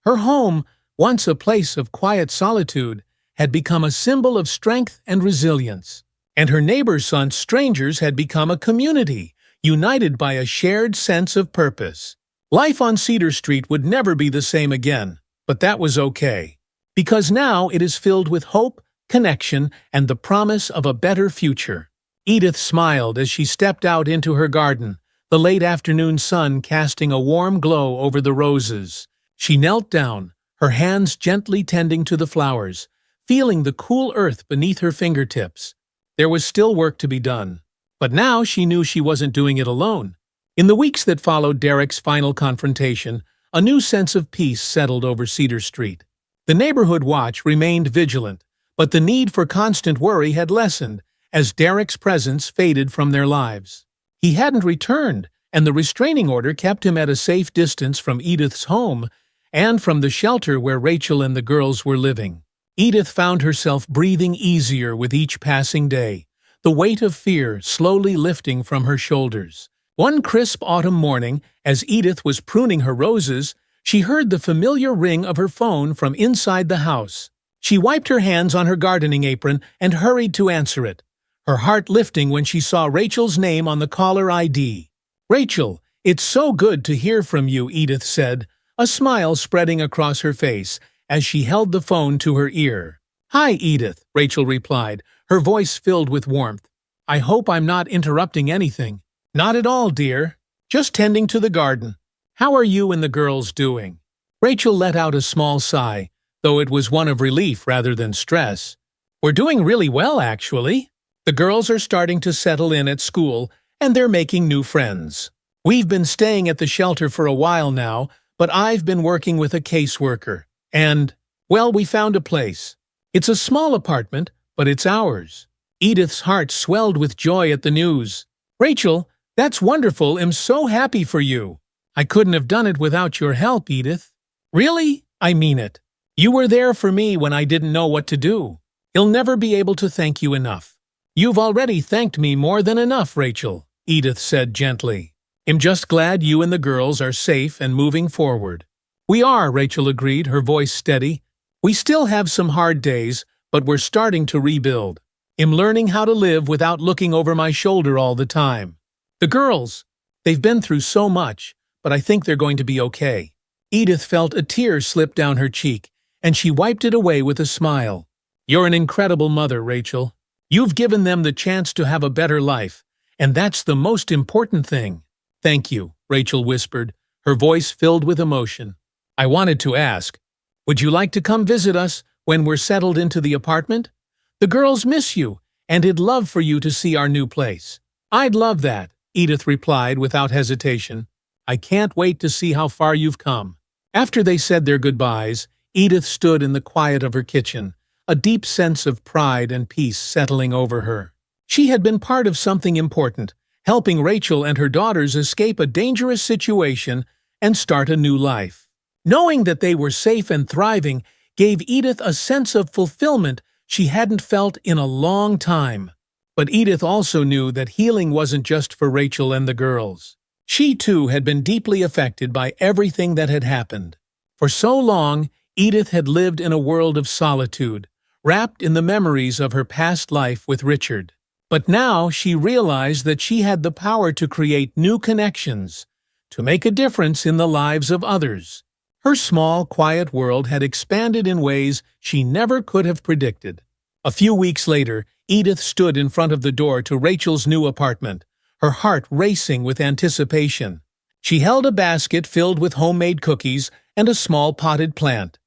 Her home, once a place of quiet solitude, had become a symbol of strength and resilience. And her neighbors' sons, strangers, had become a community, united by a shared sense of purpose. Life on Cedar Street would never be the same again, but that was okay. Because now it is filled with hope, connection, and the promise of a better future. Edith smiled as she stepped out into her garden, the late afternoon sun casting a warm glow over the roses. She knelt down, her hands gently tending to the flowers, feeling the cool earth beneath her fingertips. There was still work to be done, but now she knew she wasn't doing it alone. In the weeks that followed Derek's final confrontation, a new sense of peace settled over Cedar Street. The neighborhood watch remained vigilant, but the need for constant worry had lessened as Derek's presence faded from their lives. He hadn't returned, and the restraining order kept him at a safe distance from Edith's home and from the shelter where Rachel and the girls were living. Edith found herself breathing easier with each passing day, the weight of fear slowly lifting from her shoulders. One crisp autumn morning, as Edith was pruning her roses, she heard the familiar ring of her phone from inside the house. She wiped her hands on her gardening apron and hurried to answer it, her heart lifting when she saw Rachel's name on the caller ID. "Rachel, it's so good to hear from you," Edith said, a smile spreading across her face as she held the phone to her ear. "Hi, Edith," Rachel replied, her voice filled with warmth. "I hope I'm not interrupting anything." "Not at all, dear. Just tending to the garden. How are you and the girls doing?" Rachel let out a small sigh, though it was one of relief rather than stress. "We're doing really well, actually. The girls are starting to settle in at school, and they're making new friends. We've been staying at the shelter for a while now, but I've been working with a caseworker. And, well, we found a place. It's a small apartment, but it's ours." Edith's heart swelled with joy at the news. "Rachel, that's wonderful. I'm so happy for you. I couldn't have done it without your help, Edith." "Really? I mean it. You were there for me when I didn't know what to do. He'll never be able to thank you enough." "You've already thanked me more than enough, Rachel," Edith said gently. "I'm just glad you and the girls are safe and moving forward." "We are," Rachel agreed, her voice steady. "We still have some hard days, but we're starting to rebuild. I'm learning how to live without looking over my shoulder all the time. The girls, they've been through so much, but I think they're going to be okay." Edith felt a tear slip down her cheek, and she wiped it away with a smile. "You're an incredible mother, Rachel. You've given them the chance to have a better life, and that's the most important thing." "Thank you," Rachel whispered, her voice filled with emotion. "I wanted to ask, would you like to come visit us when we're settled into the apartment? The girls miss you, and I'd love for you to see our new place." "I'd love that," Edith replied without hesitation. "I can't wait to see how far you've come." After they said their goodbyes, Edith stood in the quiet of her kitchen, a deep sense of pride and peace settling over her. She had been part of something important, helping Rachel and her daughters escape a dangerous situation and start a new life. Knowing that they were safe and thriving gave Edith a sense of fulfillment she hadn't felt in a long time. But Edith also knew that healing wasn't just for Rachel and the girls. She too had been deeply affected by everything that had happened. For so long, Edith had lived in a world of solitude, wrapped in the memories of her past life with Richard. But now she realized that she had the power to create new connections, to make a difference in the lives of others. Her small, quiet world had expanded in ways she never could have predicted. A few weeks later, Edith stood in front of the door to Rachel's new apartment, her heart racing with anticipation. She held a basket filled with homemade cookies and a small potted plant,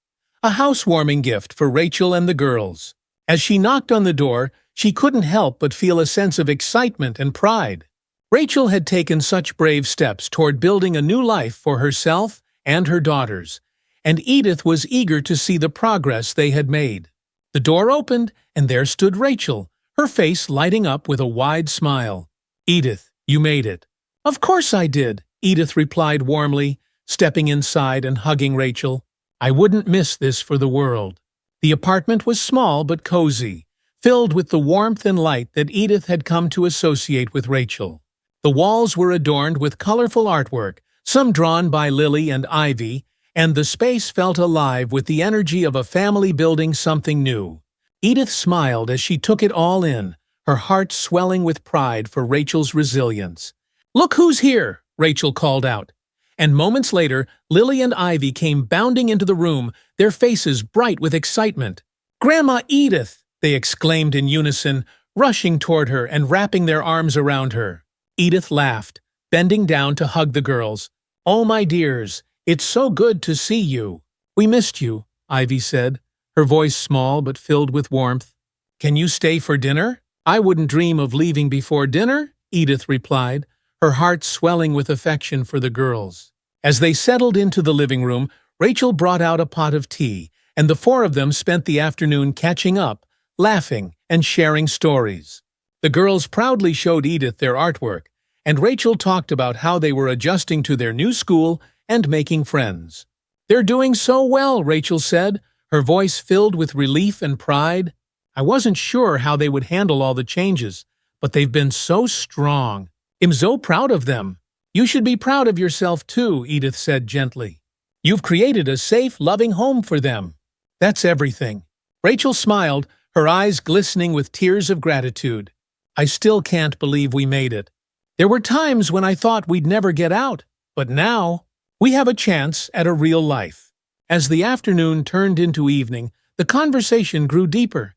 a housewarming gift for Rachel and the girls. As she knocked on the door, she couldn't help but feel a sense of excitement and pride. Rachel had taken such brave steps toward building a new life for herself and her daughters, and Edith was eager to see the progress they had made. The door opened, and there stood Rachel, her face lighting up with a wide smile. "Edith, you made it." "Of course I did," Edith replied warmly, stepping inside and hugging Rachel. "I wouldn't miss this for the world." The apartment was small but cozy, filled with the warmth and light that Edith had come to associate with Rachel. The walls were adorned with colorful artwork, some drawn by Lily and Ivy, and the space felt alive with the energy of a family building something new. Edith smiled as she took it all in, her heart swelling with pride for Rachel's resilience. "Look who's here!" Rachel called out. And moments later, Lily and Ivy came bounding into the room, their faces bright with excitement. "Grandma Edith!" they exclaimed in unison, rushing toward her and wrapping their arms around her. Edith laughed, bending down to hug the girls. "Oh, my dears, it's so good to see you." "We missed you," Ivy said, her voice small but filled with warmth. "Can you stay for dinner?" "I wouldn't dream of leaving before dinner," Edith replied, her heart swelling with affection for the girls. As they settled into the living room, Rachel brought out a pot of tea, and the four of them spent the afternoon catching up, laughing, and sharing stories. The girls proudly showed Edith their artwork, and Rachel talked about how they were adjusting to their new school and making friends. "They're doing so well," Rachel said, her voice filled with relief and pride. "I wasn't sure how they would handle all the changes, but they've been so strong. I'm so proud of them." "You should be proud of yourself too," Edith said gently. "You've created a safe, loving home for them. That's everything." Rachel smiled, her eyes glistening with tears of gratitude. "I still can't believe we made it. There were times when I thought we'd never get out, but now we have a chance at a real life." As the afternoon turned into evening, the conversation grew deeper,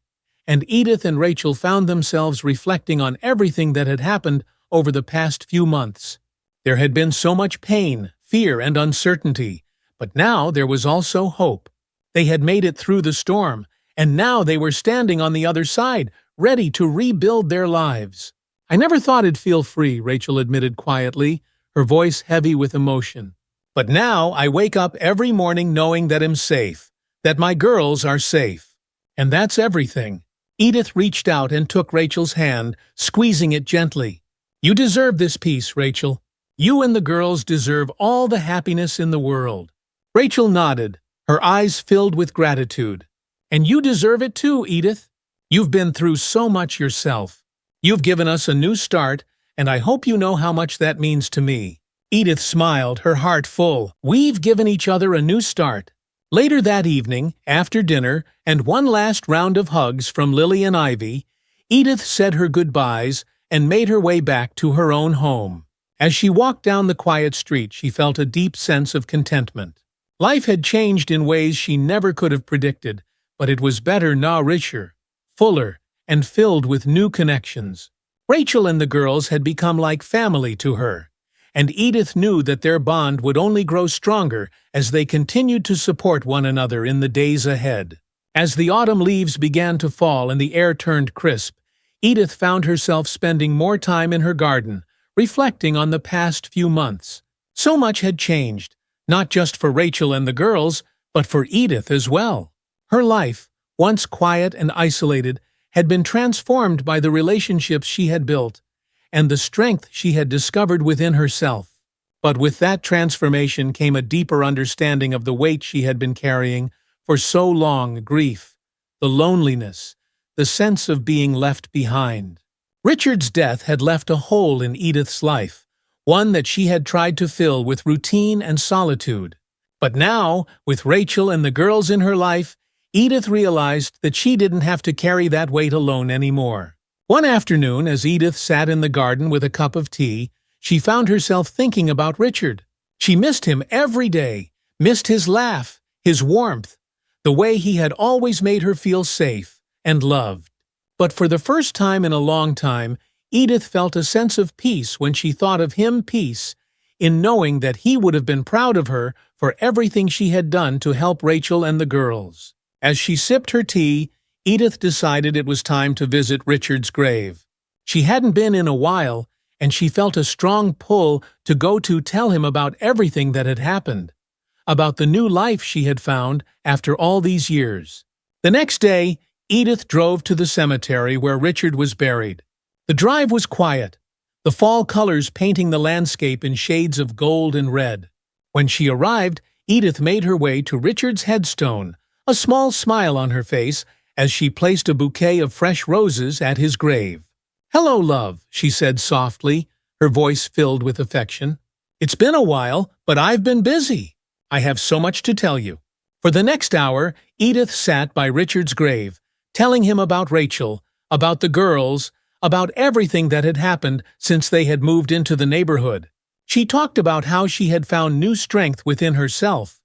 and Edith and Rachel found themselves reflecting on everything that had happened over the past few months. There had been so much pain, fear, and uncertainty, but now there was also hope. They had made it through the storm, and now they were standing on the other side, ready to rebuild their lives. "I never thought I'd feel free," Rachel admitted quietly, her voice heavy with emotion. "But now I wake up every morning knowing that I'm safe, that my girls are safe. And that's everything." Edith reached out and took Rachel's hand, squeezing it gently. "You deserve this peace, Rachel. You and the girls deserve all the happiness in the world." Rachel nodded, her eyes filled with gratitude. "And you deserve it too, Edith. You've been through so much yourself. You've given us a new start, and I hope you know how much that means to me." Edith smiled, her heart full. "We've given each other a new start." Later that evening, after dinner, and one last round of hugs from Lily and Ivy, Edith said her goodbyes and made her way back to her own home. As she walked down the quiet street, she felt a deep sense of contentment. Life had changed in ways she never could have predicted, but it was better, now richer, fuller, and filled with new connections. Rachel and the girls had become like family to her, and Edith knew that their bond would only grow stronger as they continued to support one another in the days ahead. As the autumn leaves began to fall and the air turned crisp, Edith found herself spending more time in her garden, reflecting on the past few months. So much had changed, not just for Rachel and the girls, but for Edith as well. Her life, once quiet and isolated, had been transformed by the relationships she had built and the strength she had discovered within herself. But with that transformation came a deeper understanding of the weight she had been carrying for so long: grief, the loneliness, the sense of being left behind. Richard's death had left a hole in Edith's life, one that she had tried to fill with routine and solitude. But now, with Rachel and the girls in her life, Edith realized that she didn't have to carry that weight alone anymore. One afternoon, as Edith sat in the garden with a cup of tea, she found herself thinking about Richard. She missed him every day, missed his laugh, his warmth, the way he had always made her feel safe and loved. But for the first time in a long time, Edith felt a sense of peace when she thought of him, peace in knowing that he would have been proud of her for everything she had done to help Rachel and the girls. As she sipped her tea, Edith decided it was time to visit Richard's grave. She hadn't been in a while, and she felt a strong pull to go to tell him about everything that had happened, about the new life she had found after all these years. The next day, Edith drove to the cemetery where Richard was buried. The drive was quiet, the fall colors painting the landscape in shades of gold and red. When she arrived, Edith made her way to Richard's headstone, a small smile on her face as she placed a bouquet of fresh roses at his grave. "Hello, love," she said softly, her voice filled with affection. "It's been a while, but I've been busy. I have so much to tell you." For the next hour, Edith sat by Richard's grave, telling him about Rachel, about the girls, about everything that had happened since they had moved into the neighborhood. She talked about how she had found new strength within herself,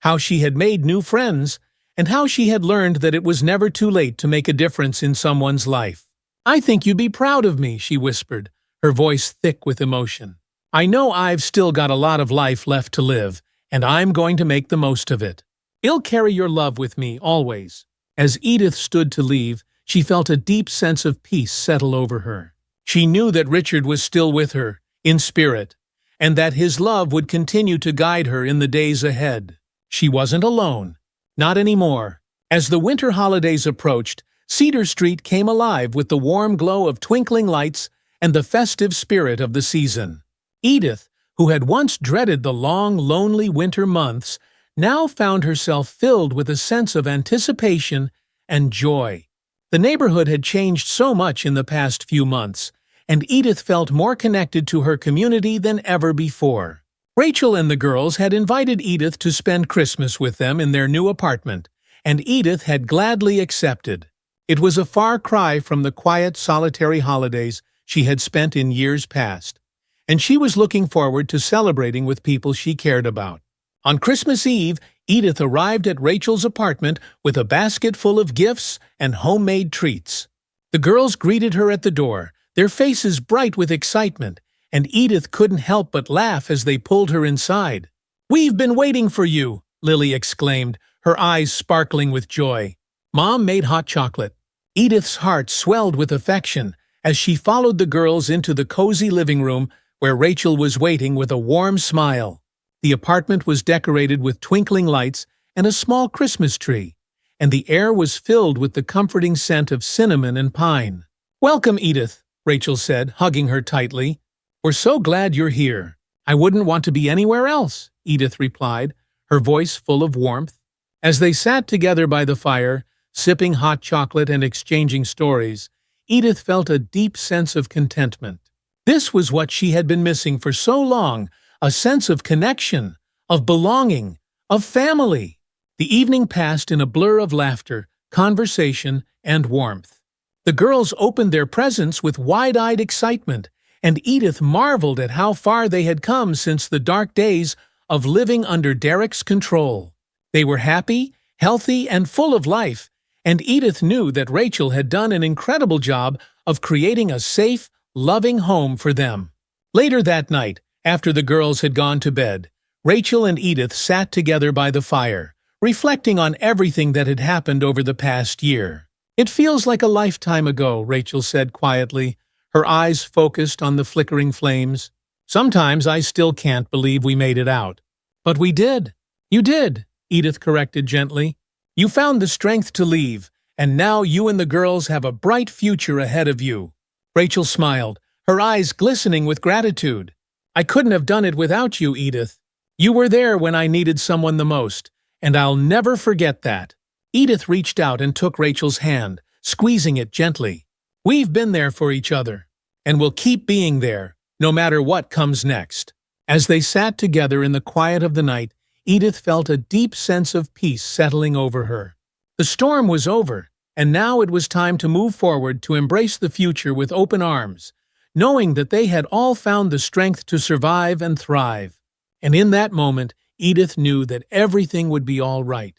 how she had made new friends, and how she had learned that it was never too late to make a difference in someone's life. "I think you'd be proud of me," she whispered, her voice thick with emotion. "I know I've still got a lot of life left to live, and I'm going to make the most of it. I'll carry your love with me, always." As Edith stood to leave, she felt a deep sense of peace settle over her. She knew that Richard was still with her, in spirit, and that his love would continue to guide her in the days ahead. She wasn't alone. Not anymore. As the winter holidays approached, Cedar Street came alive with the warm glow of twinkling lights and the festive spirit of the season. Edith, who had once dreaded the long, lonely winter months, now found herself filled with a sense of anticipation and joy. The neighborhood had changed so much in the past few months, and Edith felt more connected to her community than ever before. Rachel and the girls had invited Edith to spend Christmas with them in their new apartment, and Edith had gladly accepted. It was a far cry from the quiet, solitary holidays she had spent in years past, and she was looking forward to celebrating with people she cared about. On Christmas Eve, Edith arrived at Rachel's apartment with a basket full of gifts and homemade treats. The girls greeted her at the door, their faces bright with excitement, and Edith couldn't help but laugh as they pulled her inside. "We've been waiting for you," Lily exclaimed, her eyes sparkling with joy. Mom made hot chocolate. Edith's heart swelled with affection as she followed the girls into the cozy living room where Rachel was waiting with a warm smile. The apartment was decorated with twinkling lights and a small Christmas tree, and the air was filled with the comforting scent of cinnamon and pine. "Welcome, Edith," Rachel said, hugging her tightly. "We're so glad you're here." "I wouldn't want to be anywhere else," Edith replied, her voice full of warmth. As they sat together by the fire, sipping hot chocolate and exchanging stories, Edith felt a deep sense of contentment. This was what she had been missing for so long, a sense of connection, of belonging, of family. The evening passed in a blur of laughter, conversation, and warmth. The girls opened their presents with wide-eyed excitement, and Edith marveled at how far they had come since the dark days of living under Derek's control. They were happy, healthy, and full of life, and Edith knew that Rachel had done an incredible job of creating a safe, loving home for them. Later that night, after the girls had gone to bed, Rachel and Edith sat together by the fire, reflecting on everything that had happened over the past year. "It feels like a lifetime ago," Rachel said quietly, her eyes focused on the flickering flames. "Sometimes I still can't believe we made it out." "But we did." "You did," Edith corrected gently. "You found the strength to leave, and now you and the girls have a bright future ahead of you." Rachel smiled, her eyes glistening with gratitude. "I couldn't have done it without you, Edith. You were there when I needed someone the most, and I'll never forget that." Edith reached out and took Rachel's hand, squeezing it gently. "We've been there for each other, and we'll keep being there, no matter what comes next." As they sat together in the quiet of the night, Edith felt a deep sense of peace settling over her. The storm was over, and now it was time to move forward to embrace the future with open arms, knowing that they had all found the strength to survive and thrive. And in that moment, Edith knew that everything would be all right.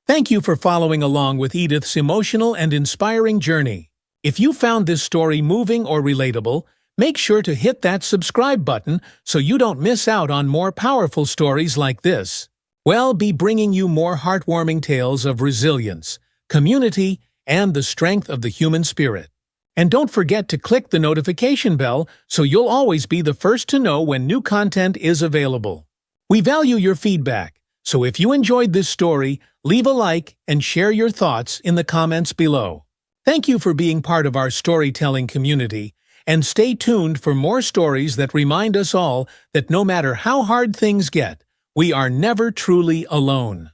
Thank you for following along with Edith's emotional and inspiring journey. If you found this story moving or relatable, make sure to hit that subscribe button so you don't miss out on more powerful stories like this. We'll be bringing you more heartwarming tales of resilience, community, and the strength of the human spirit. And don't forget to click the notification bell so you'll always be the first to know when new content is available. We value your feedback, so if you enjoyed this story, leave a like and share your thoughts in the comments below. Thank you for being part of our storytelling community, and stay tuned for more stories that remind us all that no matter how hard things get, we are never truly alone.